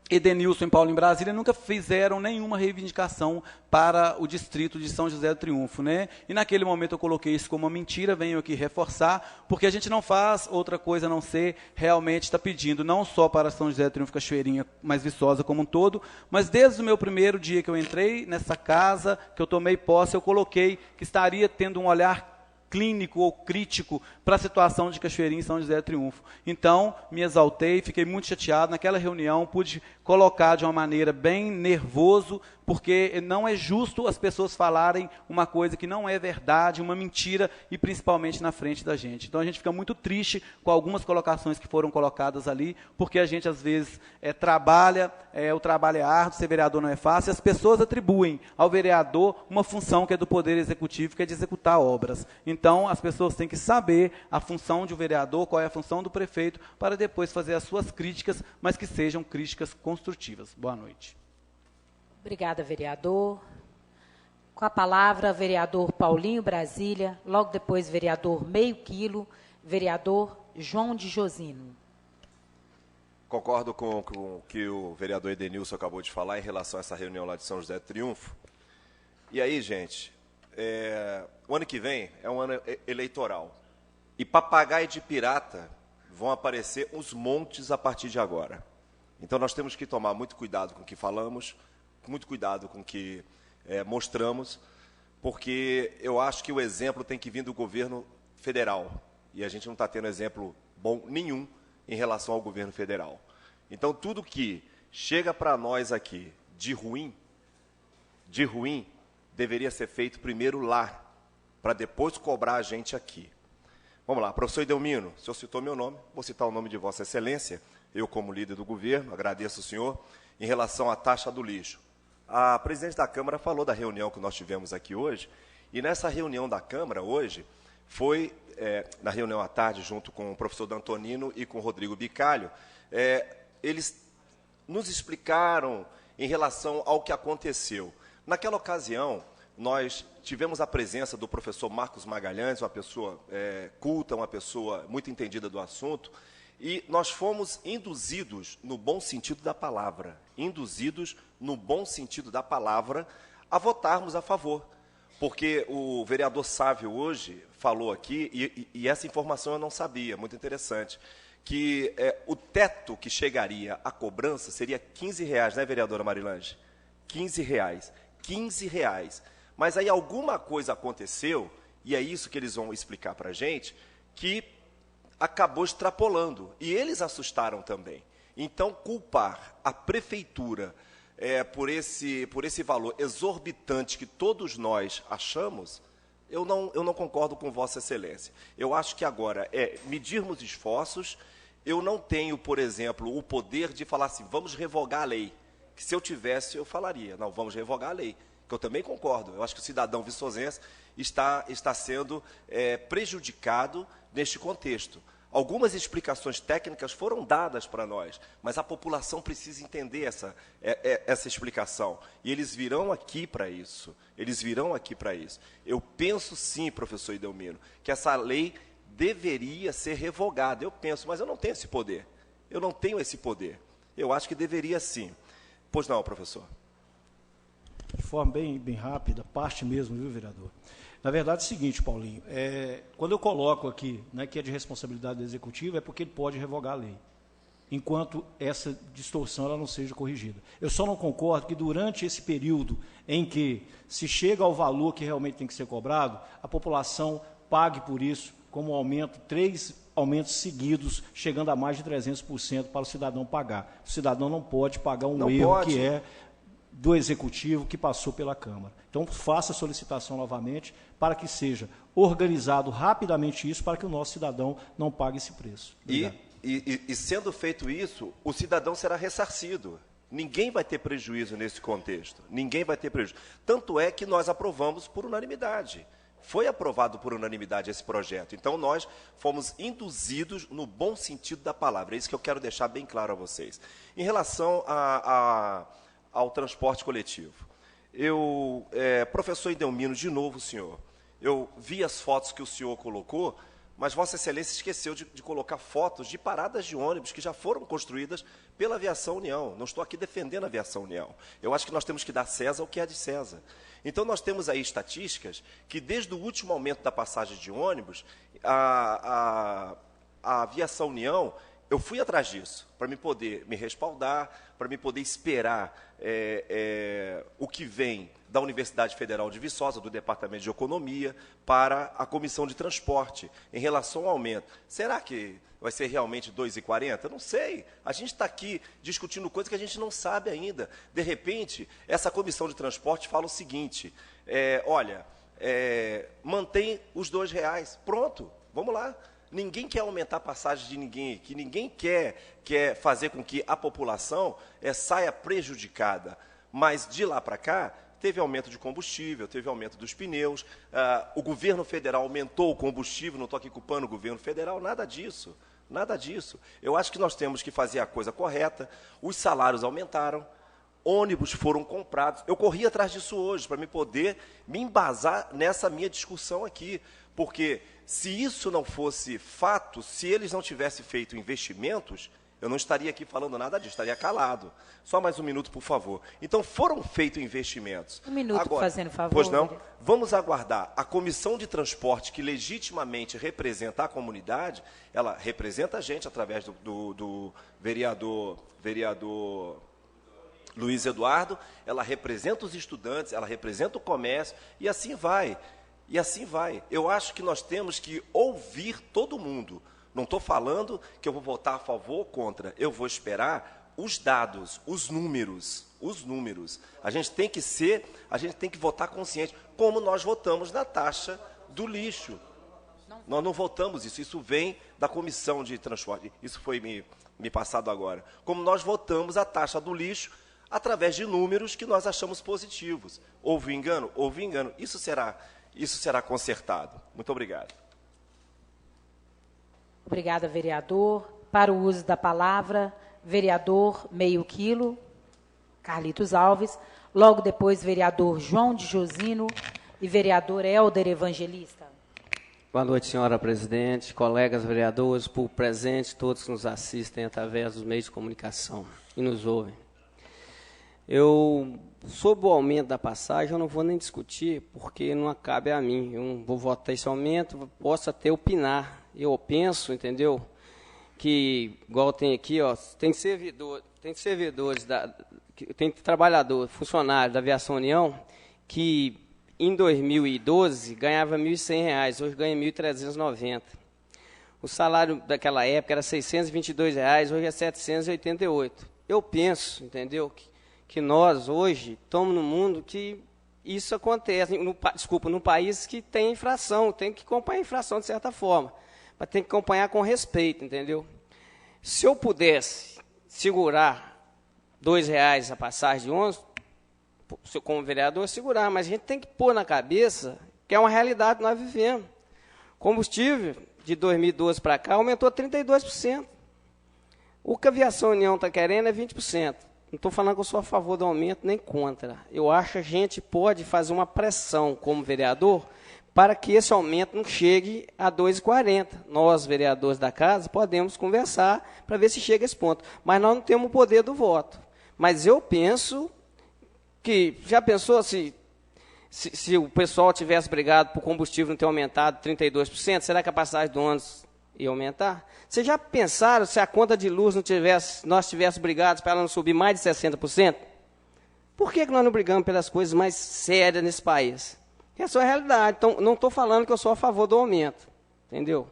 Edenilson e Paulo em Brasília nunca fizeram nenhuma reivindicação para o distrito de São José do Triunfo, né? E naquele momento eu coloquei isso como uma mentira, venho aqui reforçar, porque a gente não faz outra coisa a não ser realmente estar pedindo, não só para São José do Triunfo, Cachoeirinha, mas Viçosa como um todo, mas desde o meu primeiro dia que eu entrei nessa casa, que eu tomei posse, eu coloquei que estaria tendo um olhar clínico ou crítico para a situação de Cachoeirinha e São José do Triunfo. Então, me exaltei, fiquei muito chateado. Naquela reunião, pude colocar de uma maneira bem nervoso, porque não é justo as pessoas falarem uma coisa que não é verdade, uma mentira, e principalmente na frente da gente. Então, a gente fica muito triste com algumas colocações que foram colocadas ali, porque a gente, às vezes, trabalha, o trabalho é árduo, ser vereador não é fácil, e as pessoas atribuem ao vereador uma função que é do Poder Executivo, que é de executar obras. Então, as pessoas têm que saber a função de um vereador, qual é a função do prefeito, para depois fazer as suas críticas, mas que sejam críticas construtivas. Boa noite. Obrigada, vereador. Com a palavra, vereador Paulinho Brasília, logo depois, vereador Meio Quilo, vereador João de Josino. Concordo com o que o vereador Edenilson acabou de falar em relação a essa reunião lá de São José do Triunfo. E aí, gente, o ano que vem é um ano eleitoral. E papagaio de pirata vão aparecer uns montes a partir de agora. Então, nós temos que tomar muito cuidado com o que falamos, muito cuidado com o que mostramos, porque eu acho que o exemplo tem que vir do governo federal. E a gente não está tendo exemplo bom nenhum em relação ao governo federal. Então, tudo que chega para nós aqui de ruim, deveria ser feito primeiro lá, para depois cobrar a gente aqui. Vamos lá, professor Edelmino, o senhor citou meu nome, vou citar o nome de Vossa Excelência, eu como líder do governo, agradeço ao senhor, em relação à taxa do lixo. A presidente da Câmara falou da reunião que nós tivemos aqui hoje, e nessa reunião da Câmara hoje, foi, na reunião à tarde, junto com o professor Dantonino e com o Rodrigo Bicalho, eles nos explicaram em relação ao que aconteceu. Naquela ocasião, nós tivemos a presença do professor Marcos Magalhães, uma pessoa culta, uma pessoa muito entendida do assunto, e nós fomos induzidos, no bom sentido da palavra, a votarmos a favor. Porque o vereador Sávio hoje falou aqui, e essa informação eu não sabia, muito interessante, que o teto que chegaria à cobrança seria R$15, né, vereadora Marilange? R$15. R$15. Mas aí alguma coisa aconteceu, e é isso que eles vão explicar para a gente, que acabou extrapolando. E eles assustaram também. Então, culpar a prefeitura por esse valor exorbitante que todos nós achamos, eu não concordo com Vossa Excelência. Eu acho que agora medirmos esforços. Eu não tenho, por exemplo, o poder de falar assim, vamos revogar a lei. Que se eu tivesse, eu falaria, não, vamos revogar a lei. Que eu também concordo. Eu acho que o cidadão viçosense está sendo prejudicado neste contexto. Algumas explicações técnicas foram dadas para nós, mas a população precisa entender essa explicação. E eles virão aqui para isso. Eu penso sim, professor Edelmino, que essa lei deveria ser revogada. Eu penso, mas eu não tenho esse poder. Eu acho que deveria sim. Pois não, professor. De forma bem rápida, parte mesmo, viu, vereador? Na verdade, é o seguinte, Paulinho, quando eu coloco aqui, né, que é de responsabilidade do Executivo, é porque ele pode revogar a lei, enquanto essa distorção ela não seja corrigida. Eu só não concordo que durante esse período em que se chega ao valor que realmente tem que ser cobrado, a população pague por isso, como aumento, 3 aumentos seguidos, chegando a mais de 300% para o cidadão pagar. O cidadão não pode pagar um erro que é do Executivo que passou pela Câmara. Então, faça a solicitação novamente para que seja organizado rapidamente isso, para que o nosso cidadão não pague esse preço. E sendo feito isso, o cidadão será ressarcido. Ninguém vai ter prejuízo nesse contexto. Tanto é que nós aprovamos por unanimidade. Foi aprovado por unanimidade esse projeto. Então, nós fomos induzidos no bom sentido da palavra. É isso que eu quero deixar bem claro a vocês. Em relação ao transporte coletivo. Professor Edelmino, de novo, senhor, eu vi as fotos que o senhor colocou, mas Vossa Excelência esqueceu de colocar fotos de paradas de ônibus que já foram construídas pela Aviação União. Não estou aqui defendendo a Aviação União. Eu acho que nós temos que dar a César o que é de César. Então, nós temos aí estatísticas que, desde o último aumento da passagem de ônibus, a Aviação União, eu fui atrás disso, para me poder me respaldar, para me poder esperar o que vem da Universidade Federal de Viçosa, do Departamento de Economia, para a Comissão de Transporte, em relação ao aumento. Será que vai ser realmente 2,40? Não sei. A gente está aqui discutindo coisas que a gente não sabe ainda. De repente, essa Comissão de Transporte fala o seguinte, mantém os R$2. Pronto, vamos lá. Ninguém quer aumentar a passagem de ninguém aqui, ninguém quer fazer com que a população saia prejudicada. Mas, de lá para cá, teve aumento de combustível, teve aumento dos pneus, o governo federal aumentou o combustível, não estou aqui culpando o governo federal, nada disso. Eu acho que nós temos que fazer a coisa correta, os salários aumentaram, ônibus foram comprados. Eu corri atrás disso hoje, para me poder me embasar nessa minha discussão aqui. Porque se isso não fosse fato, se eles não tivessem feito investimentos, eu não estaria aqui falando nada disso, estaria calado. Só mais um minuto, por favor. Então, foram feitos investimentos. Um minuto, agora, fazendo favor. Pois não? Vamos aguardar. A comissão de transporte, que legitimamente representa a comunidade, ela representa a gente através do vereador Luiz Eduardo, ela representa os estudantes, ela representa o comércio, e assim vai. E assim vai. Eu acho que nós temos que ouvir todo mundo. Não estou falando que eu vou votar a favor ou contra. Eu vou esperar os dados, os números. A gente tem que votar consciente, como nós votamos na taxa do lixo. Nós não votamos isso, isso vem da comissão de transporte. Isso foi me passado agora. Como nós votamos a taxa do lixo através de números que nós achamos positivos. Houve engano? Houve engano. Isso será consertado. Muito obrigado. Obrigada, vereador. Para o uso da palavra, vereador Meio Quilo, Carlitos Alves. Logo depois, vereador João de Josino e vereador Helder Evangelista. Boa noite, senhora presidente, colegas vereadores, público presente, todos que nos assistem através dos meios de comunicação e nos ouvem. Sobre o aumento da passagem, eu não vou nem discutir, porque não cabe a mim. Eu não vou votar esse aumento, posso até opinar. Eu penso, entendeu, que, igual tem aqui, ó, tem servidores, tem trabalhador, funcionário da Aviação União, que em 2012 ganhava R$ 1.100, hoje ganha R$ 1.390. O salário daquela época era R$ 622, hoje é R$ 788. Eu penso, entendeu, que nós hoje estamos num mundo que isso acontece, num país que tem infração, tem que acompanhar a infração de certa forma, mas tem que acompanhar com respeito, entendeu? Se eu pudesse segurar R$2 a passagem de ônibus, como vereador, segurar, mas a gente tem que pôr na cabeça que é uma realidade que nós vivemos. Combustível, de 2012 para cá, aumentou 32%. O que a Aviação União está querendo é 20%. Não estou falando que eu sou a favor do aumento, nem contra. Eu acho que a gente pode fazer uma pressão como vereador para que esse aumento não chegue a R$ 2,40. Nós, vereadores da casa, podemos conversar para ver se chega a esse ponto. Mas nós não temos o poder do voto. Mas eu penso que, já pensou se o pessoal tivesse brigado por combustível não ter aumentado 32%, será que a passagem do ônibus ia aumentar? Vocês já pensaram se a conta de luz nós tivéssemos brigado para ela não subir mais de 60%? Por que nós não brigamos pelas coisas mais sérias nesse país? Essa é a realidade. Então, não estou falando que eu sou a favor do aumento, entendeu?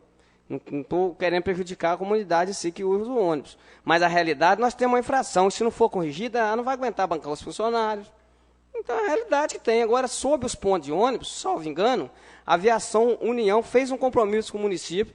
Não estou querendo prejudicar a comunidade em si que usa o ônibus. Mas a realidade, nós temos uma infração. Se não for corrigida, ela não vai aguentar bancar os funcionários. Então, é a realidade que tem. Agora, sobre os pontos de ônibus, salvo engano, a Aviação União fez um compromisso com o município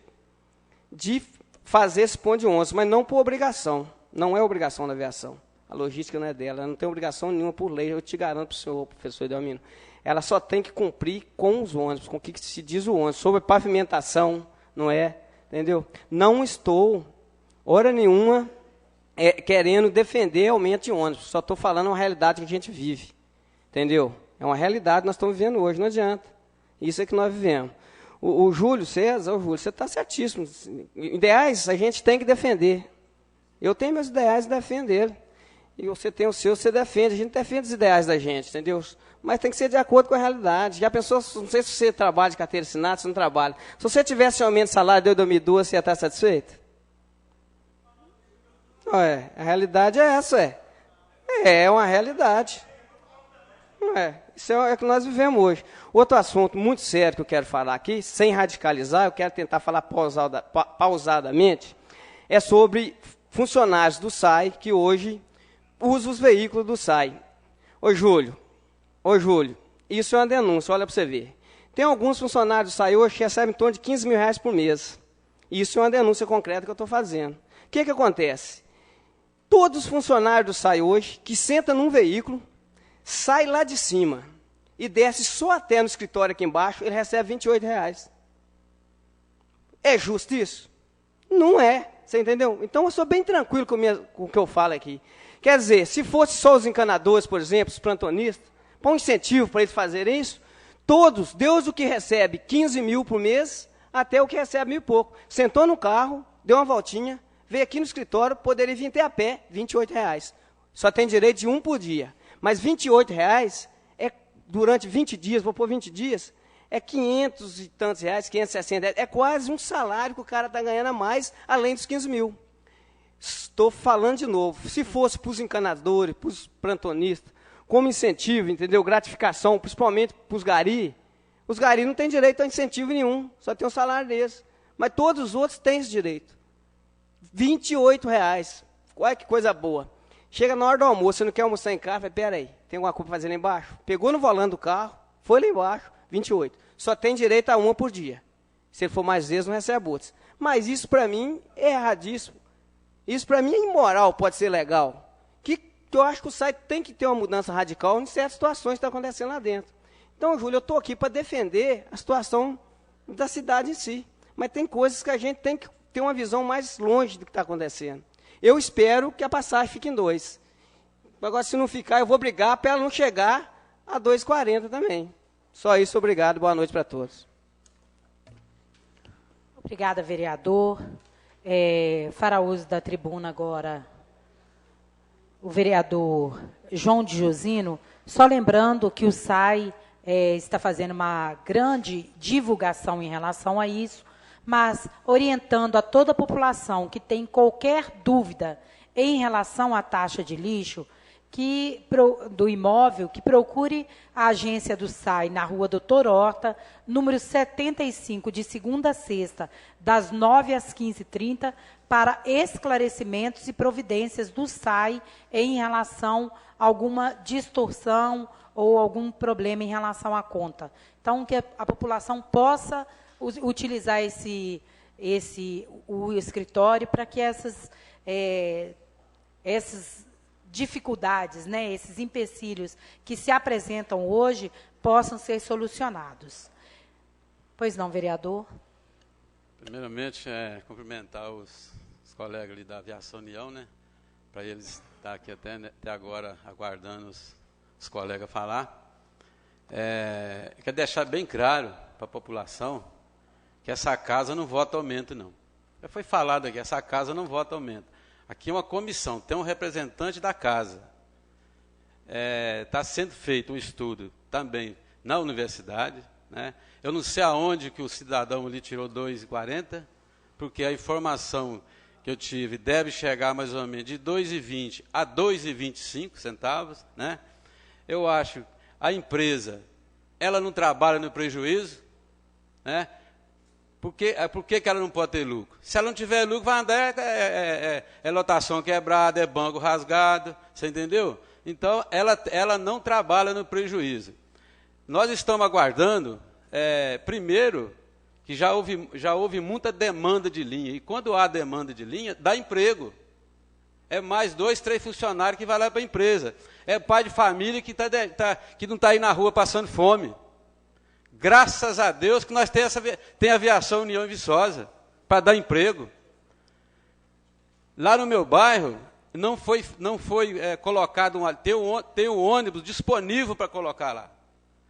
de fazer esse ponto de ônibus, mas não por obrigação. Não é obrigação da aviação. A logística não é dela. Ela não tem obrigação nenhuma por lei. Eu te garanto para o senhor, professor Edelmino. Ela só tem que cumprir com os ônibus, com o que se diz o ônibus. Sobre pavimentação, não é? Entendeu? Não estou, hora nenhuma, querendo defender aumento de ônibus. Só estou falando uma realidade que a gente vive. Entendeu? É uma realidade que nós estamos vivendo hoje, não adianta. Isso é que nós vivemos. O Júlio César, você está certíssimo. Ideais a gente tem que defender. Eu tenho meus ideais e defendo ele. E você tem os seus, você defende. A gente defende os ideais da gente, entendeu? Mas tem que ser de acordo com a realidade. Já pensou, não sei se você trabalha de carteira assinada, se não trabalha. Se você tivesse aumento de salário de 2002, você ia estar satisfeito? A realidade é essa, É uma realidade. Isso é o que nós vivemos hoje. Outro assunto muito sério que eu quero falar aqui, sem radicalizar, eu quero tentar falar pausadamente, é sobre funcionários do SAI que hoje usam os veículos do SAI. Ô Júlio, isso é uma denúncia, olha para você ver. Tem alguns funcionários do SAI hoje que recebem em torno de R$15 mil por mês. Isso é uma denúncia concreta que eu estou fazendo. O que acontece? Todos os funcionários do SAI hoje, que sentam num veículo, sai lá de cima e desce só até no escritório aqui embaixo, ele recebe R$28. É justo isso? Não é, você entendeu? Então eu sou bem tranquilo com o que eu falo aqui. Quer dizer, se fosse só os encanadores, por exemplo, os plantonistas, põe um incentivo para eles fazerem isso, todos, Deus o que recebe 15 mil por mês, até o que recebe 1.000 e pouco. Sentou no carro, deu uma voltinha, veio aqui no escritório, poderia vir até a pé, R$28. Só tem direito de um por dia. Mas R$28 é, durante 20 dias, vou pôr 20 dias, é 500 e tantos reais, 560 reais, é quase um salário que o cara está ganhando a mais, além dos 15 mil. Estou falando de novo, se fosse para os encanadores, para os plantonistas, como incentivo, entendeu? Gratificação, principalmente para os gari não têm direito a incentivo nenhum, só tem um salário desse. Mas todos os outros têm esse direito. R$28. Olha que coisa boa. Chega na hora do almoço, você não quer almoçar em casa? Pera aí, tem alguma coisa para fazer lá embaixo? Pegou no volante do carro, foi lá embaixo, 28. Só tem direito a uma por dia. Se ele for mais vezes, não recebe outras. Mas isso para mim é erradíssimo. Isso para mim é imoral, pode ser legal. Que eu acho que o site tem que ter uma mudança radical em certas situações que estão acontecendo lá dentro. Então, Júlio, eu estou aqui para defender a situação da cidade em si. Mas tem coisas que a gente tem que ter uma visão mais longe do que está acontecendo. Eu espero que a passagem fique em 2. Agora, se não ficar, eu vou brigar para ela não chegar a 2,40 também. Só isso, obrigado. Boa noite para todos. Obrigada, vereador. Fará uso da tribuna agora o vereador João de Josino. Só lembrando que o SAI está fazendo uma grande divulgação em relação a isso, mas orientando a toda a população que tem qualquer dúvida em relação à taxa de lixo do imóvel, que procure a agência do SAI na rua Doutor Horta, número 75, de segunda a sexta, das 9 às 15h30, para esclarecimentos e providências do SAI em relação a alguma distorção ou algum problema em relação à conta. Então, que a população possa utilizar o escritório para que essas dificuldades, né, esses empecilhos que se apresentam hoje, possam ser solucionados. Pois não, vereador? Primeiramente, cumprimentar os colegas ali da Aviação União, né, para eles estar aqui até agora aguardando os colegas falar. Quero deixar bem claro para a população que essa casa não vota aumento, não. Já foi falado aqui, essa casa não vota aumento. Aqui é uma comissão, tem um representante da casa. Está sendo feito um estudo também na universidade, né? Eu não sei aonde que o cidadão ali tirou 2,40, porque a informação que eu tive deve chegar mais ou menos de 2,20 a 2,25 centavos, né? Eu acho a empresa, ela não trabalha no prejuízo, né? Por que ela não pode ter lucro? Se ela não tiver lucro, vai andar, lotação quebrada, banco rasgado, você entendeu? Então, ela não trabalha no prejuízo. Nós estamos aguardando, primeiro, que já houve muita demanda de linha, e quando há demanda de linha, dá emprego. É mais 2, 3 funcionários que vai lá para a empresa. É pai de família que não está aí na rua passando fome. Graças a Deus que nós temos tem a Aviação União em Viçosa, para dar emprego. Lá no meu bairro, não foi colocado, tem um ônibus disponível para colocar lá.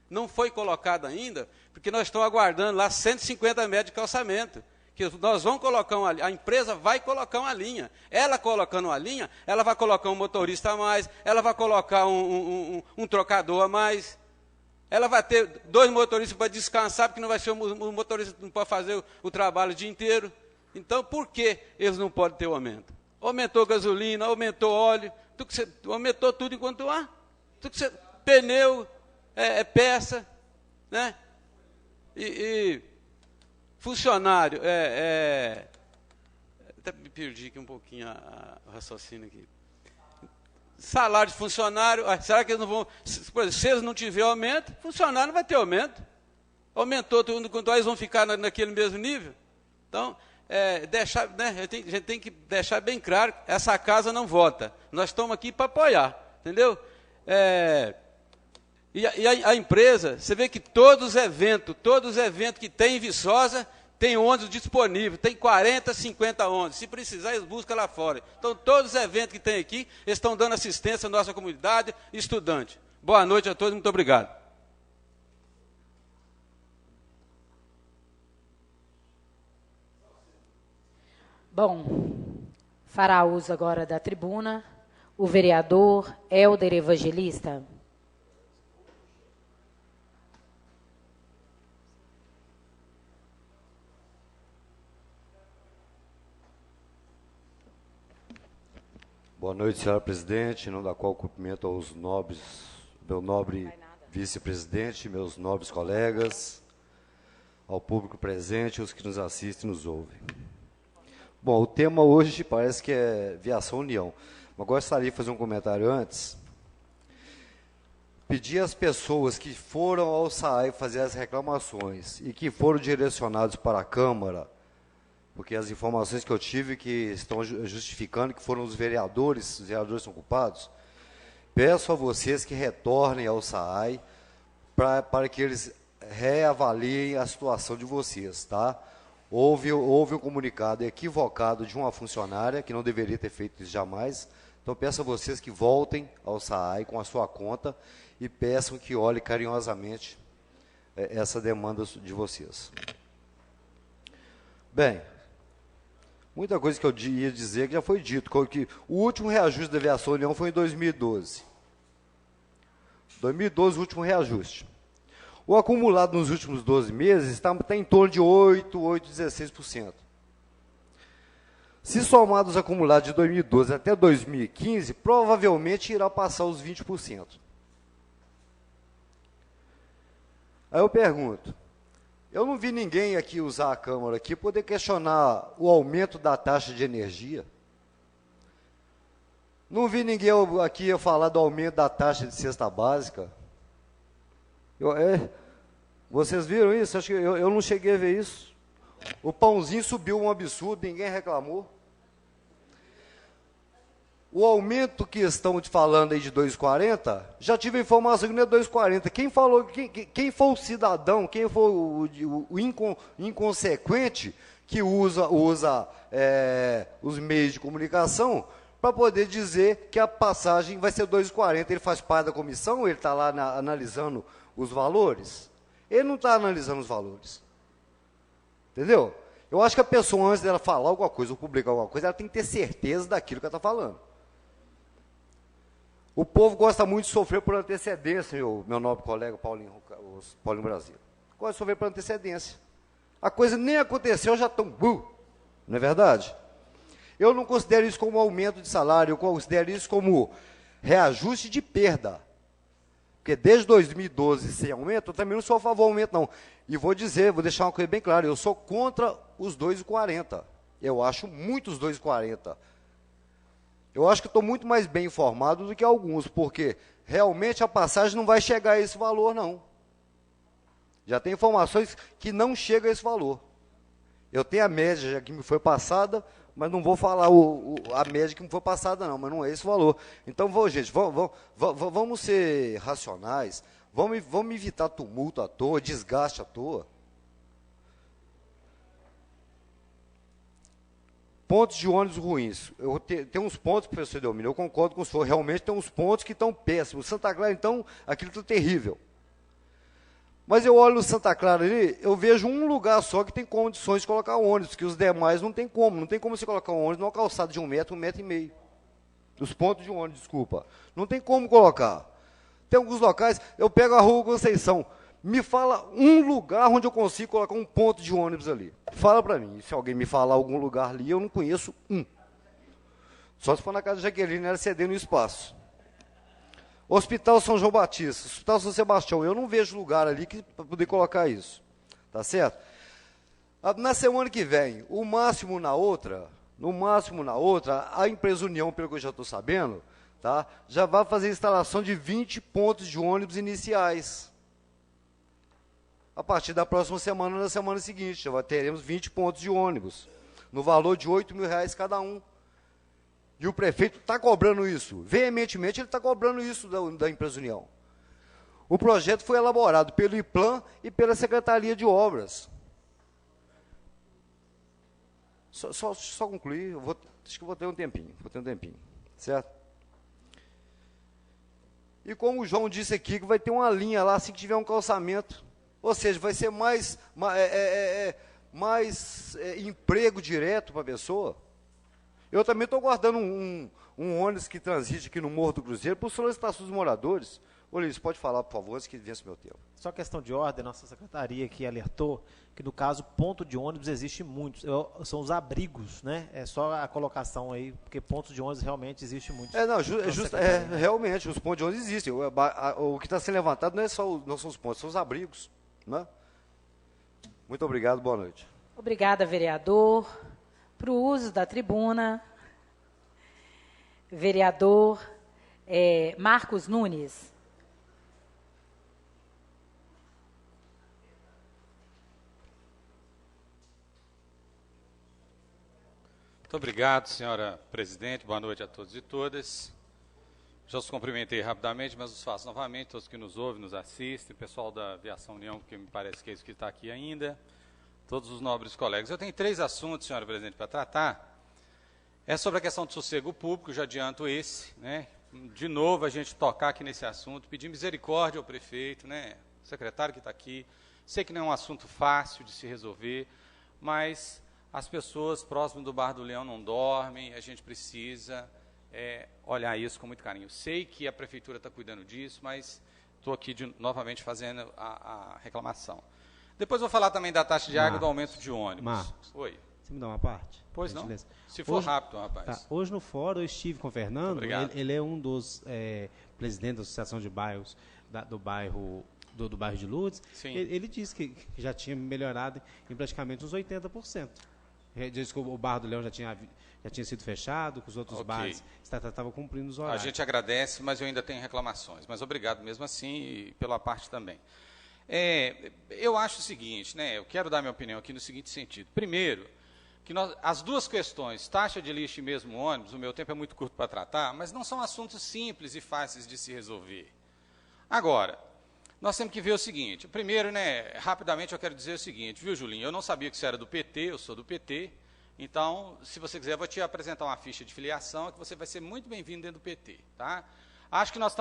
Não foi colocado ainda, porque nós estamos aguardando lá 150 metros de calçamento. Que nós vamos colocar a empresa vai colocar uma linha. Ela colocando uma linha, ela vai colocar um motorista a mais, ela vai colocar um trocador a mais. Ela vai ter 2 motoristas para descansar, porque não vai ser o motorista não pode fazer o trabalho o dia inteiro. Então, por que eles não podem ter o aumento? Aumentou gasolina, aumentou óleo, aumentou tudo enquanto há. Pneu, peça, né? E funcionário, até me perdi aqui um pouquinho o raciocínio aqui. Salário de funcionário, será que eles não vão... Se eles não tiverem aumento, funcionário não vai ter aumento. Aumentou tudo, quanto eles vão ficar naquele mesmo nível. Então, a gente tem que deixar bem claro, essa casa não vota. Nós estamos aqui para apoiar, entendeu? E a empresa, você vê que todos os eventos que tem em Viçosa, tem ônibus disponível, tem 40, 50 ônibus. Se precisar, eles buscam lá fora. Então, todos os eventos que tem aqui, eles estão dando assistência à nossa comunidade estudante. Boa noite a todos, muito obrigado. Bom, fará uso agora da tribuna o vereador Helder Evangelista. Boa noite, senhora presidente, em nome da qual cumprimento aos nobres, meu nobre vice-presidente, meus nobres colegas, ao público presente e os que nos assistem e nos ouvem. Bom, o tema hoje parece que é Viação União, mas gostaria de fazer um comentário antes. Pedir às pessoas que foram ao SAAI fazer as reclamações e que foram direcionados para a Câmara, porque as informações que eu tive que estão justificando que foram os vereadores são culpados, peço a vocês que retornem ao SAAI para que eles reavaliem a situação de vocês, tá? Houve um comunicado equivocado de uma funcionária, que não deveria ter feito isso jamais. Então, peço a vocês que voltem ao SAAI com a sua conta e peçam que olhem carinhosamente essa demanda de vocês. Bem, muita coisa que eu ia dizer que já foi dito, que o último reajuste da Viação União foi em 2012. 2012, o último reajuste. O acumulado nos últimos 12 meses está em torno de 16%. Se somados os acumulados de 2012 até 2015, provavelmente irá passar os 20%. Aí eu pergunto, eu não vi ninguém aqui usar a Câmara aqui poder questionar o aumento da taxa de energia. Não vi ninguém aqui falar do aumento da taxa de cesta básica. Vocês viram isso? Acho que eu não cheguei a ver isso. O pãozinho subiu um absurdo, ninguém reclamou. O aumento que estão te falando aí de 2,40, já tive a informação que não é 2,40. Quem falou, quem foi o cidadão, quem foi o inconsequente que usa os meios de comunicação para poder dizer que a passagem vai ser 2,40. Ele faz parte da comissão, ele está lá analisando os valores. Ele não está analisando os valores. Entendeu? Eu acho que a pessoa, antes dela falar alguma coisa ou publicar alguma coisa, ela tem que ter certeza daquilo que ela está falando. O povo gosta muito de sofrer por antecedência, meu nobre colega Paulinho Brasil. Gosta de sofrer por antecedência. A coisa nem aconteceu, já estão... não é verdade? Eu não considero isso como aumento de salário, eu considero isso como reajuste de perda. Porque desde 2012, sem aumento, eu também não sou a favor do aumento, não. E vou deixar uma coisa bem clara, eu sou contra os 2,40. Eu acho muito os 2,40. Eu acho que estou muito mais bem informado do que alguns, porque realmente a passagem não vai chegar a esse valor, não. Já tem informações que não chega a esse valor. Eu tenho a média que me foi passada, mas não vou falar a média que me foi passada, não, mas não é esse o valor. Então, gente, vamos ser racionais, vamos evitar tumulto à toa, desgaste à toa. Pontos de ônibus ruins. Tem uns pontos, professor Delmiro, eu concordo com o senhor, realmente tem uns pontos que estão péssimos. Santa Clara, então, aquilo está terrível. Mas eu olho no Santa Clara ali, eu vejo um lugar só que tem condições de colocar ônibus, que os demais não tem como. Não tem como você colocar um ônibus numa calçada de 1 metro, 1,5 metro. Os pontos de ônibus, desculpa. Não tem como colocar. Tem alguns locais, eu pego a Rua Conceição, me fala um lugar onde eu consigo colocar um ponto de ônibus ali. Fala para mim, se alguém me falar algum lugar ali, eu não conheço um. Só se for na casa de Jaqueline, ela cedendo o espaço. Hospital São João Batista, Hospital São Sebastião, eu não vejo lugar ali para poder colocar isso. Tá certo? Na semana que vem, no máximo na outra, a empresa União, pelo que eu já estou sabendo, tá, já vai fazer a instalação de 20 pontos de ônibus iniciais. A partir da próxima semana, na semana seguinte, já teremos 20 pontos de ônibus, no valor de R$8.000 cada um. E o prefeito está cobrando isso, veementemente ele está cobrando isso da empresa União. O projeto foi elaborado pelo IPLAN e pela Secretaria de Obras. Só concluir, acho que vou ter um tempinho, certo? E como o João disse aqui, que vai ter uma linha lá, assim que tiver um calçamento, ou seja, vai ser mais emprego direto para a pessoa. Eu também estou guardando um ônibus que transite aqui no Morro do Cruzeiro por solicitação dos moradores. Ulisses, pode falar, por favor, antes que vence meu tempo. Só questão de ordem, nossa secretaria aqui alertou que, no caso, ponto de ônibus existe muitos. São os abrigos, né? É só a colocação aí, porque pontos de ônibus realmente existe muitos. Realmente, os pontos de ônibus existem. O que está sendo levantado não são os pontos, são os abrigos. Né? Muito obrigado, boa noite. Obrigada, vereador. Para o uso da tribuna, vereador Marcos Nunes. Muito obrigado, senhora presidente. Boa noite a todos e todas. Já os cumprimentei rapidamente, mas os faço novamente, todos que nos ouvem, nos assistem, pessoal da Aviação União, porque me parece que é isso que está aqui ainda, todos os nobres colegas. Eu tenho 3 assuntos, senhora presidente, para tratar. É sobre a questão do sossego público, já adianto esse, né? De novo, a gente tocar aqui nesse assunto, pedir misericórdia ao prefeito, né? O secretário que está aqui. Sei que não é um assunto fácil de se resolver, mas as pessoas próximas do Bar do Leão não dormem, a gente precisa olhar isso com muito carinho. Sei que a prefeitura está cuidando disso, mas estou aqui novamente fazendo a reclamação. Depois vou falar também da taxa de água e do aumento de ônibus. Marcos, oi. Você me dá uma parte? Pois não? Gentileza. Se for rápido, rapaz. Tá. Hoje no fórum eu estive com o Fernando, ele é um dos presidentes da Associação de Bairros do bairro de Lourdes. Sim. Ele disse que já tinha melhorado em praticamente uns 80%. Ele disse que o Bar do Leão já tinha sido fechado, que os outros bares estavam cumprindo os horários. A gente agradece, mas eu ainda tenho reclamações. Mas obrigado mesmo assim e pela parte também. Eu acho o seguinte, né, eu quero dar minha opinião aqui no seguinte sentido. Primeiro, que as duas questões, taxa de lixo e mesmo ônibus, o meu tempo é muito curto para tratar, mas não são assuntos simples e fáceis de se resolver. Agora, nós temos que ver o seguinte. Primeiro, né, rapidamente eu quero dizer o seguinte, viu, Julinho? Eu não sabia que você era do PT, eu sou do PT, então, se você quiser, eu vou te apresentar uma ficha de filiação, que você vai ser muito bem-vindo dentro do PT, tá? Acho que nós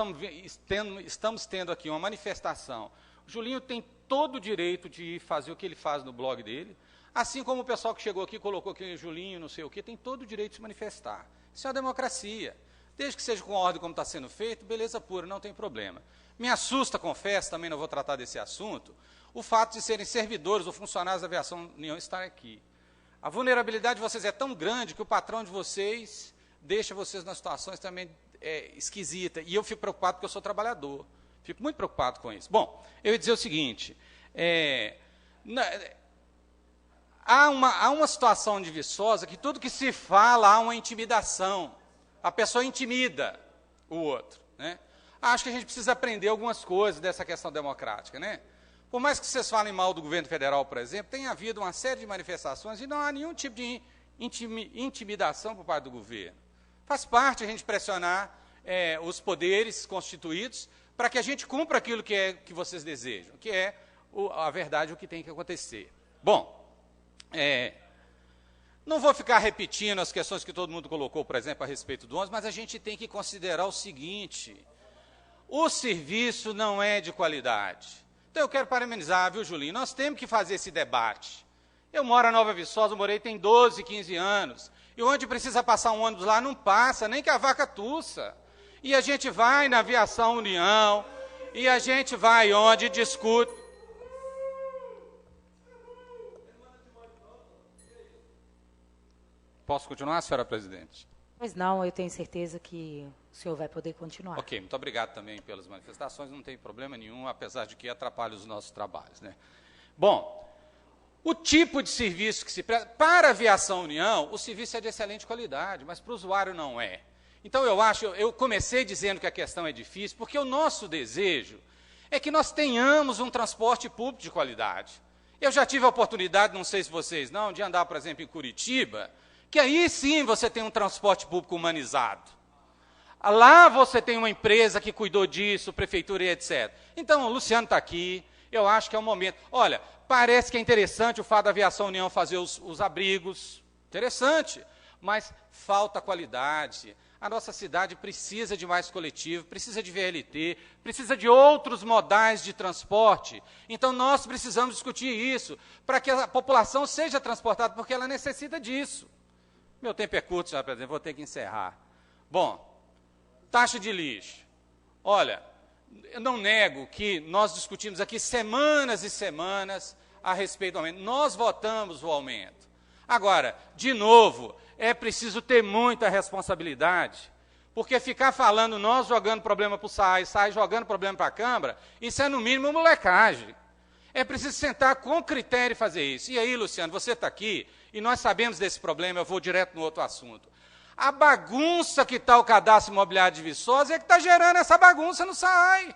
estamos tendo aqui uma manifestação. O Julinho tem todo o direito de fazer o que ele faz no blog dele, assim como o pessoal que chegou aqui colocou que Julinho não sei o quê, tem todo o direito de se manifestar. Isso é uma democracia. Desde que seja com ordem como está sendo feito, beleza pura, não tem problema. Me assusta, confesso, também não vou tratar desse assunto, o fato de serem servidores ou funcionários da Aviação União estar aqui. A vulnerabilidade de vocês é tão grande que o patrão de vocês deixa vocês numa situação também esquisita. E eu fico preocupado porque eu sou trabalhador. Fico muito preocupado com isso. Bom, eu ia dizer o seguinte, há uma situação de Viçosa que tudo que se fala há uma intimidação. A pessoa intimida o outro, né? Acho que a gente precisa aprender algumas coisas dessa questão democrática, né? Por mais que vocês falem mal do governo federal, por exemplo, tem havido uma série de manifestações e não há nenhum tipo de intimidação por parte do governo. Faz parte a gente pressionar os poderes constituídos para que a gente cumpra aquilo que vocês desejam, que é a verdade, o que tem que acontecer. Bom, não vou ficar repetindo as questões que todo mundo colocou, por exemplo, a respeito do ônibus, mas a gente tem que considerar o seguinte: o serviço não é de qualidade. Então, eu quero parabenizar, viu, Julinho? Nós temos que fazer esse debate. Eu moro em Nova Viçosa, morei tem 12, 15 anos, e onde precisa passar um ônibus lá, não passa, nem que a vaca tussa. E a gente vai na Aviação União, e a gente vai onde discute. Posso continuar, senhora presidente? Pois não, eu tenho certeza que o senhor vai poder continuar. Ok, muito obrigado também pelas manifestações, não tem problema nenhum, apesar de que atrapalha os nossos trabalhos, né? Bom, o tipo de serviço que se presta, para a Aviação União, o serviço é de excelente qualidade, mas para o usuário não é. Então, eu comecei dizendo que a questão é difícil, porque o nosso desejo é que nós tenhamos um transporte público de qualidade. Eu já tive a oportunidade, não sei se vocês não, de andar, por exemplo, em Curitiba, que aí sim você tem um transporte público humanizado. Lá você tem uma empresa que cuidou disso, prefeitura e etc. Então, o Luciano está aqui, eu acho que é o momento. Olha, parece que é interessante o fato da Aviação União fazer os abrigos, Interessante, mas falta qualidade. A nossa cidade precisa de mais coletivo, precisa de VLT, precisa de outros modais de transporte. Então, nós precisamos discutir isso, para que a população seja transportada, porque ela necessita disso. Meu tempo é curto, senhor presidente, vou ter que encerrar. Bom, taxa de lixo. Olha, eu não nego que nós discutimos aqui semanas e semanas a respeito do aumento. Nós votamos o aumento. Agora, de novo, é preciso ter muita responsabilidade, porque ficar falando nós jogando problema para o SAI jogando problema para a Câmara, isso é no mínimo molecagem. É preciso sentar com critério e fazer isso. E aí, Luciano, você está aqui, e nós sabemos desse problema, eu vou direto no outro assunto. A bagunça que está o cadastro imobiliário de Viçosa é que está gerando essa bagunça no SAI.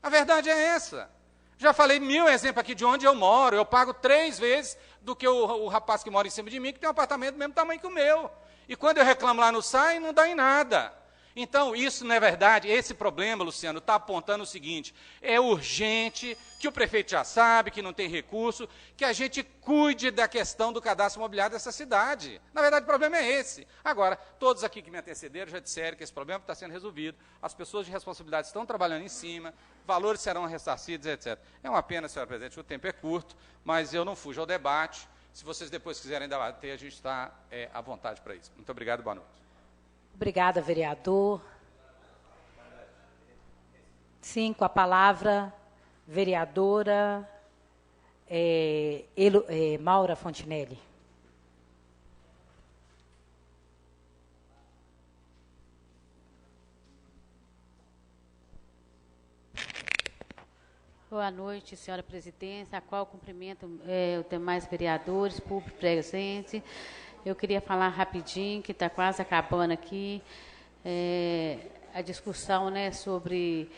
A verdade é essa. Já falei 1000 exemplos aqui de onde eu moro, eu pago 3 vezes do que o rapaz que mora em cima de mim, que tem um apartamento do mesmo tamanho que o meu. E quando eu reclamo lá no SAI, não dá em nada. Então, isso não é verdade. Esse problema, Luciano, está apontando o seguinte: é urgente, que o prefeito já sabe, que não tem recurso, que a gente cuide da questão do cadastro imobiliário dessa cidade. Na verdade, o problema é esse. Agora, todos aqui que me antecederam já disseram que esse problema está sendo resolvido, as pessoas de responsabilidade estão trabalhando em cima, valores serão ressarcidos, etc. É uma pena, senhora presidente, que o tempo é curto, mas eu não fujo ao debate. Se vocês depois quiserem debater, a gente está à vontade para isso. Muito obrigado, boa noite. Obrigada, vereador. Sim, com a palavra, vereadora Maura Fontinelli. Boa noite, senhora presidente, a qual cumprimento os demais vereadores, público presente. Eu queria falar rapidinho, que está quase acabando aqui, a discussão, né, sobre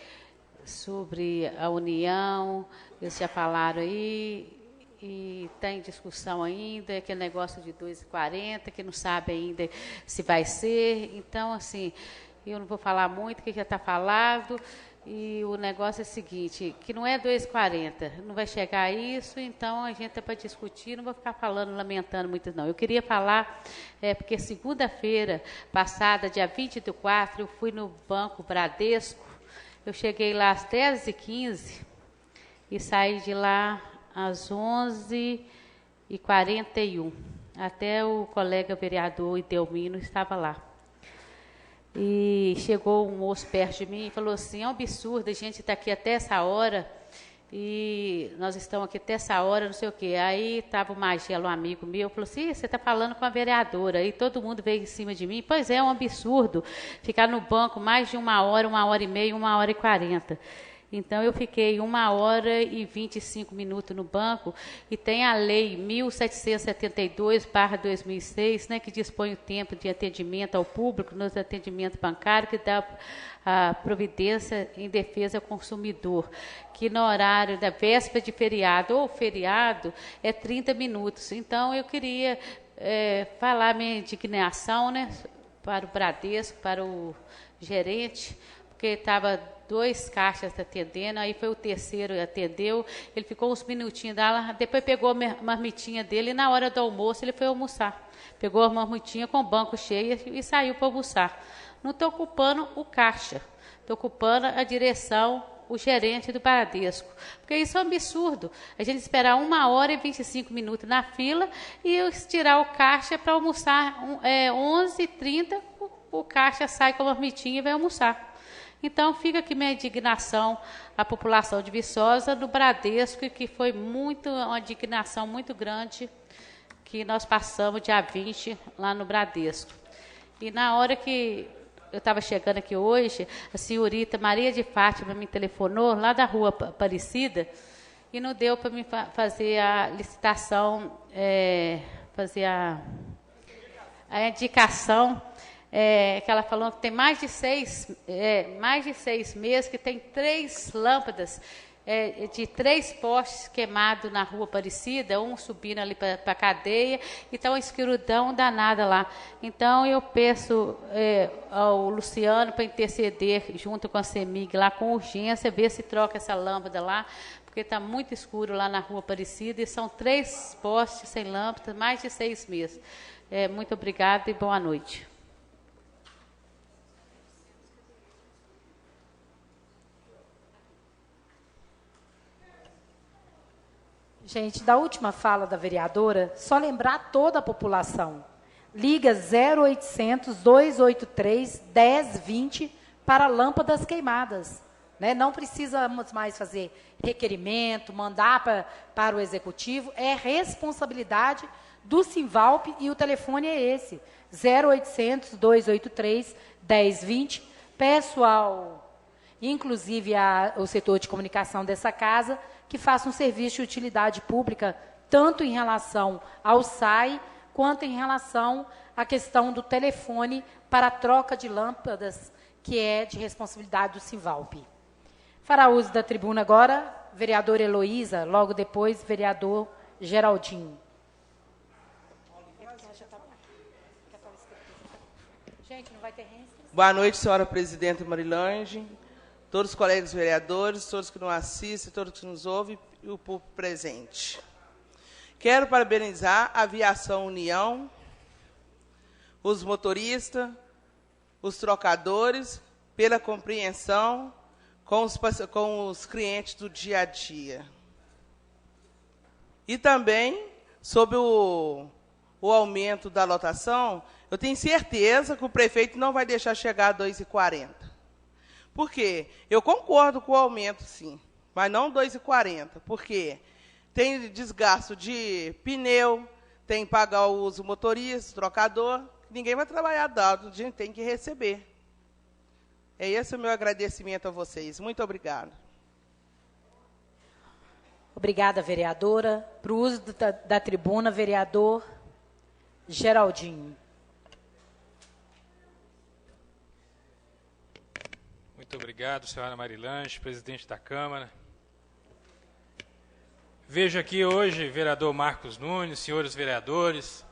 a União, eles já falaram aí, e está em discussão ainda, aquele negócio de 2,40, que não sabe ainda se vai ser. Então, assim, eu não vou falar muito, que já está falado. E o negócio é o seguinte, que não é 2,40, não vai chegar a isso, então a gente é para discutir, não vou ficar falando, lamentando muito não. Eu queria falar, porque segunda-feira passada, dia 20 do 4, eu fui no Banco Bradesco, eu cheguei lá às 10h15 e saí de lá às 11h41. Até o colega vereador Idelmino estava lá. E chegou um moço perto de mim e falou assim: é um absurdo, a gente está aqui até essa hora, e nós estamos aqui até essa hora, não sei o quê. Aí estava o Magelo, um amigo meu, falou assim: você está falando com a vereadora. E todo mundo veio em cima de mim. Pois é um absurdo ficar no banco mais de 1 hora, 1h30, 1h40. Então, eu fiquei 1h25 no banco, e tem a lei 1772/2006, né, que dispõe o tempo de atendimento ao público nos atendimentos bancários, que dá a providência em defesa ao consumidor, que no horário da véspera de feriado ou feriado é 30 minutos. Então, eu queria falar minha indignação, né, para o Bradesco, para o gerente, porque estava 2 caixas atendendo, aí foi o terceiro atendeu, ele ficou uns minutinhos lá, depois pegou a marmitinha dele, e na hora do almoço ele foi almoçar. Pegou a marmitinha com o banco cheio e saiu para almoçar. Não estou ocupando o caixa, estou ocupando a direção, o gerente do Bradesco. Porque isso é um absurdo. A gente esperar 1h25 na fila e tirar o caixa para almoçar 11h30, o caixa sai com a marmitinha e vai almoçar. Então, fica aqui minha indignação à população de Viçosa, do Bradesco, que foi uma indignação muito grande que nós passamos dia 20 lá no Bradesco. E na hora que eu estava chegando aqui hoje, a senhorita Maria de Fátima me telefonou lá da rua Aparecida e não deu para mim fazer a licitação, fazer a indicação. Que ela falou que tem mais de 6 meses, que tem 3 lâmpadas de 3 postes queimados na rua Aparecida, um subindo ali para a cadeia, e está uma escuridão danada lá. Então, eu peço ao Luciano para interceder junto com a CEMIG lá com urgência, ver se troca essa lâmpada lá, porque está muito escuro lá na rua Aparecida, e são 3 postes sem lâmpada, mais de 6 meses. Muito obrigada e boa noite. Gente, da última fala da vereadora, só lembrar toda a população. Liga 0800 283 1020 para lâmpadas queimadas. Né? Não precisamos mais fazer requerimento, mandar para o executivo. É responsabilidade do Sinvalp e o telefone é esse, 0800 283 1020. Peço inclusive ao setor de comunicação dessa casa, que faça um serviço de utilidade pública, tanto em relação ao SAI, quanto em relação à questão do telefone para a troca de lâmpadas, que é de responsabilidade do Sinvalp. Fará uso da tribuna agora, vereadora Heloísa, logo depois, vereador Geraldinho. Gente, não vai ter Boa noite, senhora presidenta Marilange, todos os colegas vereadores, todos que nos assistem, todos que nos ouvem e o público presente. Quero parabenizar a Aviação União, os motoristas, os trocadores, pela compreensão com os clientes do dia a dia. E também, sobre o aumento da lotação, eu tenho certeza que o prefeito não vai deixar chegar a 2,40. Por quê? Eu concordo com o aumento, sim, mas não 2,40, porque tem desgasto de pneu, tem que pagar o uso motorista, trocador, ninguém vai trabalhar dado, a gente tem que receber. É esse o meu agradecimento a vocês. Muito obrigada. Obrigada, vereadora. Para o uso da tribuna, vereador Geraldinho. Muito obrigado, senhora Marilange, presidente da Câmara. Vejo aqui hoje, vereador Marcos Nunes, senhores vereadores,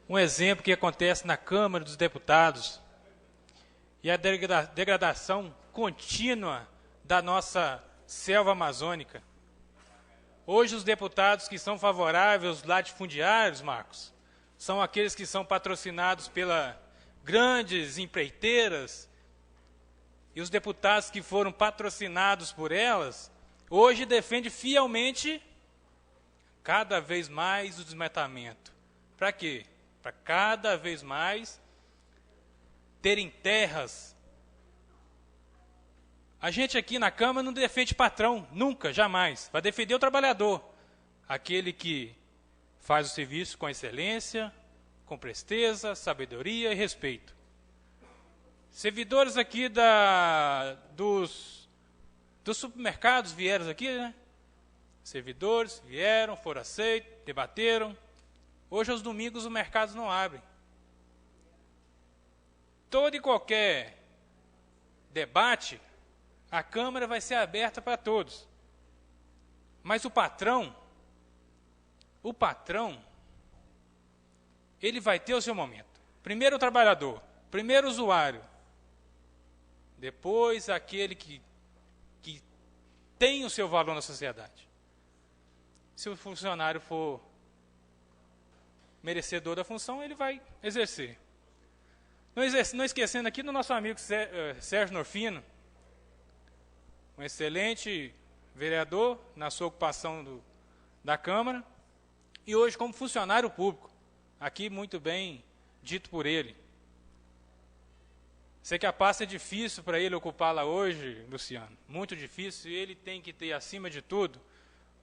um exemplo que acontece na Câmara dos Deputados e a degradação contínua da nossa selva amazônica. Hoje, os deputados que são favoráveis aos latifundiários, Marcos, são aqueles que são patrocinados pelas grandes empreiteiras, e os deputados que foram patrocinados por elas, hoje defendem fielmente cada vez mais o desmatamento. Para quê? Para cada vez mais terem terras. A gente aqui na Câmara não defende patrão, nunca, jamais. Vai defender o trabalhador, aquele que faz o serviço com excelência, com presteza, sabedoria e respeito. Servidores aqui dos supermercados vieram aqui, né? Servidores vieram, foram aceitos, debateram. Hoje, aos domingos, os mercados não abrem. Todo e qualquer debate, a Câmara vai ser aberta para todos. Mas o patrão, ele vai ter o seu momento. Primeiro o trabalhador, primeiro o usuário, depois aquele que tem o seu valor na sociedade. Se o funcionário for merecedor da função, ele vai exercer. Não esquecendo aqui do nosso amigo Sérgio Norfino, um excelente vereador na sua ocupação da Câmara, e hoje como funcionário público, aqui muito bem dito por ele. Sei que a pasta é difícil para ele ocupá-la hoje, Luciano, muito difícil, e ele tem que ter, acima de tudo,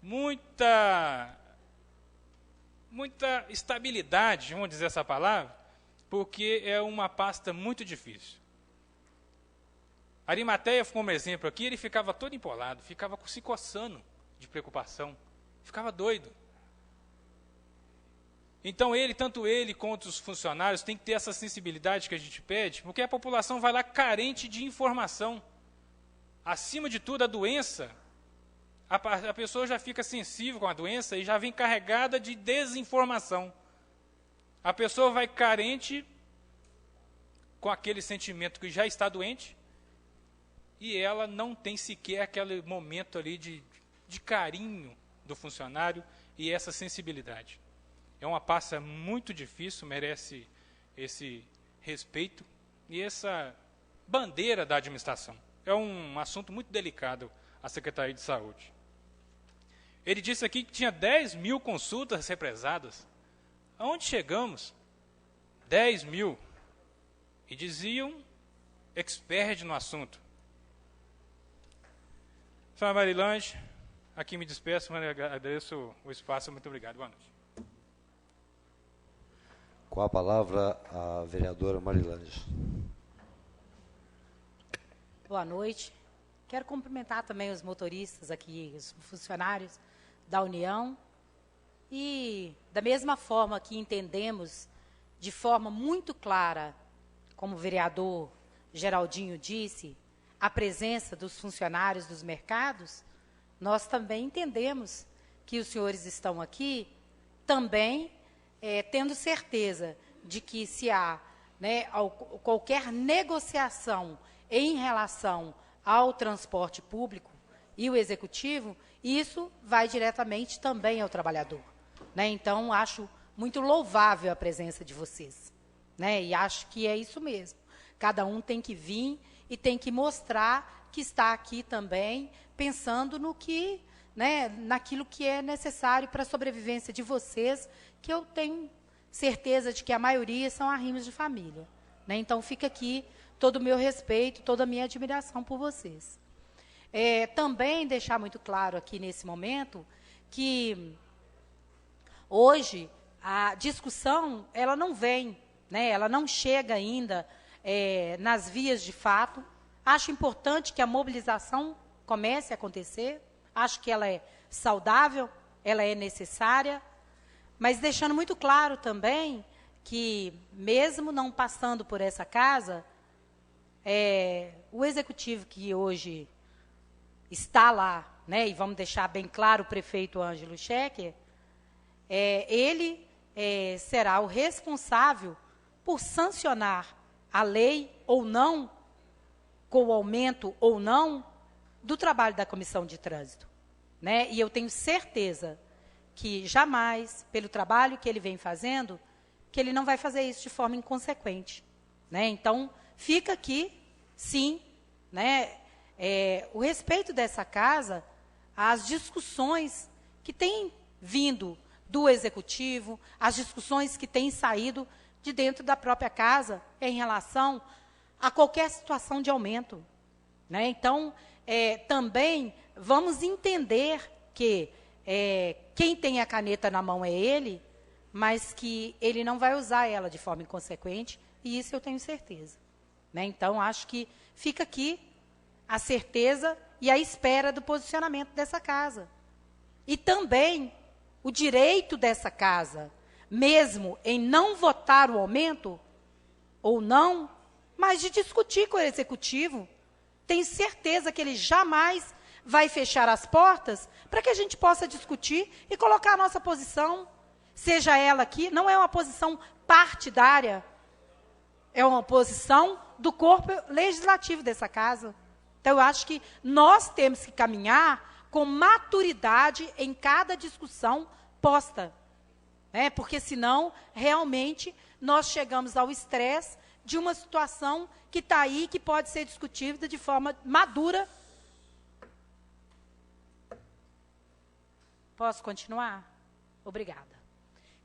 muita estabilidade, vamos dizer essa palavra, porque é uma pasta muito difícil. Arimateia, como exemplo aqui, ele ficava todo empolado, ficava se coçando de preocupação, ficava doido. Então, tanto ele quanto os funcionários têm que ter essa sensibilidade que a gente pede, porque a população vai lá carente de informação. Acima de tudo, a doença a pessoa já fica sensível com a doença e já vem carregada de desinformação. A pessoa vai carente com aquele sentimento que já está doente e ela não tem sequer aquele momento ali de carinho do funcionário e essa sensibilidade. É uma pasta muito difícil, merece esse respeito e essa bandeira da administração. É um assunto muito delicado a Secretaria de Saúde. Ele disse aqui que tinha 10 mil consultas represadas. Aonde chegamos? 10 mil. E diziam expert no assunto. Senhora Marilange, aqui me despeço, mas agradeço o espaço. Muito obrigado. Boa noite. Com a palavra, a vereadora Marilange. Boa noite. Quero cumprimentar também os motoristas aqui, os funcionários da União. E, da mesma forma que entendemos, de forma muito clara, como o vereador Geraldinho disse, a presença dos funcionários dos mercados, nós também entendemos que os senhores estão aqui também tendo certeza de que se há qualquer negociação em relação ao transporte público e o executivo, isso vai diretamente também ao trabalhador. Então, acho muito louvável a presença de vocês. E acho que é isso mesmo. Cada um tem que vir e tem que mostrar que está aqui também, pensando no que, naquilo que é necessário para a sobrevivência de vocês, que eu tenho certeza de que a maioria são arrimos de família. Então, fica aqui todo o meu respeito, toda a minha admiração por vocês. Também deixar muito claro aqui nesse momento que hoje a discussão ela não vem, ela não chega ainda nas vias de fato. Acho importante que a mobilização comece a acontecer, acho que ela é saudável, ela é necessária, mas deixando muito claro também que, mesmo não passando por essa casa, o executivo que hoje está lá, e vamos deixar bem claro o prefeito Ângelo Schecker, ele será o responsável por sancionar a lei ou não, com o aumento ou não, do trabalho da Comissão de Trânsito. E eu tenho certeza que jamais, pelo trabalho que ele vem fazendo, que ele não vai fazer isso de forma inconsequente. Então, fica aqui, sim, o respeito dessa casa às discussões que têm vindo do Executivo, as discussões que têm saído de dentro da própria casa em relação a qualquer situação de aumento. Então, também vamos entender que quem tem a caneta na mão é ele, mas que ele não vai usar ela de forma inconsequente, e isso eu tenho certeza. Então, acho que fica aqui a certeza e a espera do posicionamento dessa casa. E também o direito dessa casa, mesmo em não votar o aumento, ou não, mas de discutir com o Executivo. Tenho certeza que ele jamais vai fechar as portas para que a gente possa discutir e colocar a nossa posição, seja ela aqui, não é uma posição partidária, é uma posição do corpo legislativo dessa casa. Então, eu acho que nós temos que caminhar com maturidade em cada discussão posta. Porque, senão, realmente, nós chegamos ao estresse de uma situação que está aí, que pode ser discutida de forma madura. Posso continuar? Obrigada.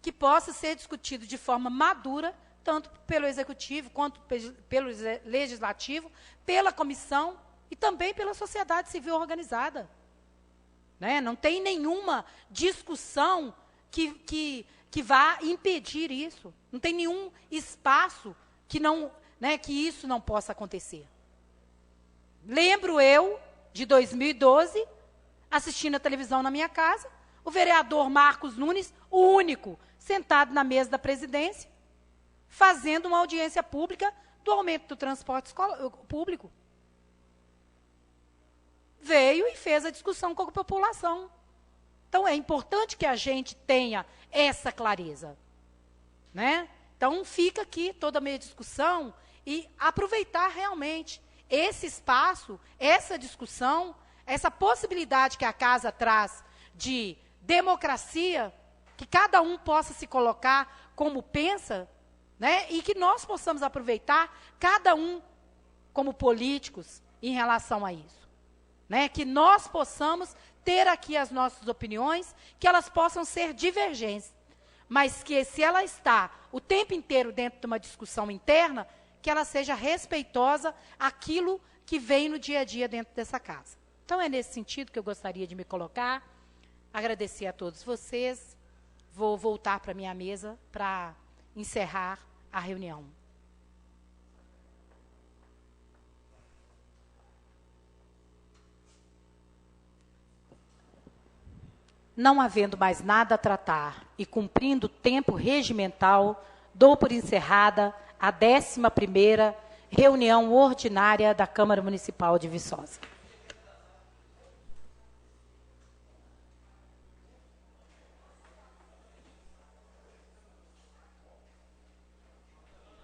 Que possa ser discutido de forma madura, tanto pelo Executivo, quanto pelo Legislativo, pela Comissão e também pela sociedade civil organizada. Não tem nenhuma discussão que vá impedir isso. Não tem nenhum espaço que isso não possa acontecer. Lembro eu, de 2012, assistindo a televisão na minha casa, o vereador Marcos Nunes, o único, sentado na mesa da presidência, fazendo uma audiência pública do aumento do transporte público. veio e fez a discussão com a população. Então, é importante que a gente tenha essa clareza, né? Então, fica aqui toda a minha discussão e aproveitar realmente esse espaço, essa discussão, essa possibilidade que a casa traz de democracia, que cada um possa se colocar como pensa, né? E que nós possamos aproveitar, cada um como políticos, em relação a isso, né? Que nós possamos ter aqui as nossas opiniões, que elas possam ser divergentes, mas que se ela está o tempo inteiro dentro de uma discussão interna, que ela seja respeitosa àquilo que vem no dia a dia dentro dessa casa. Então, é nesse sentido que eu gostaria de me colocar, agradecer a todos vocês, vou voltar para a minha mesa para encerrar a reunião. Não havendo mais nada a tratar e cumprindo o tempo regimental, dou por encerrada a 11ª reunião ordinária da Câmara Municipal de Viçosa.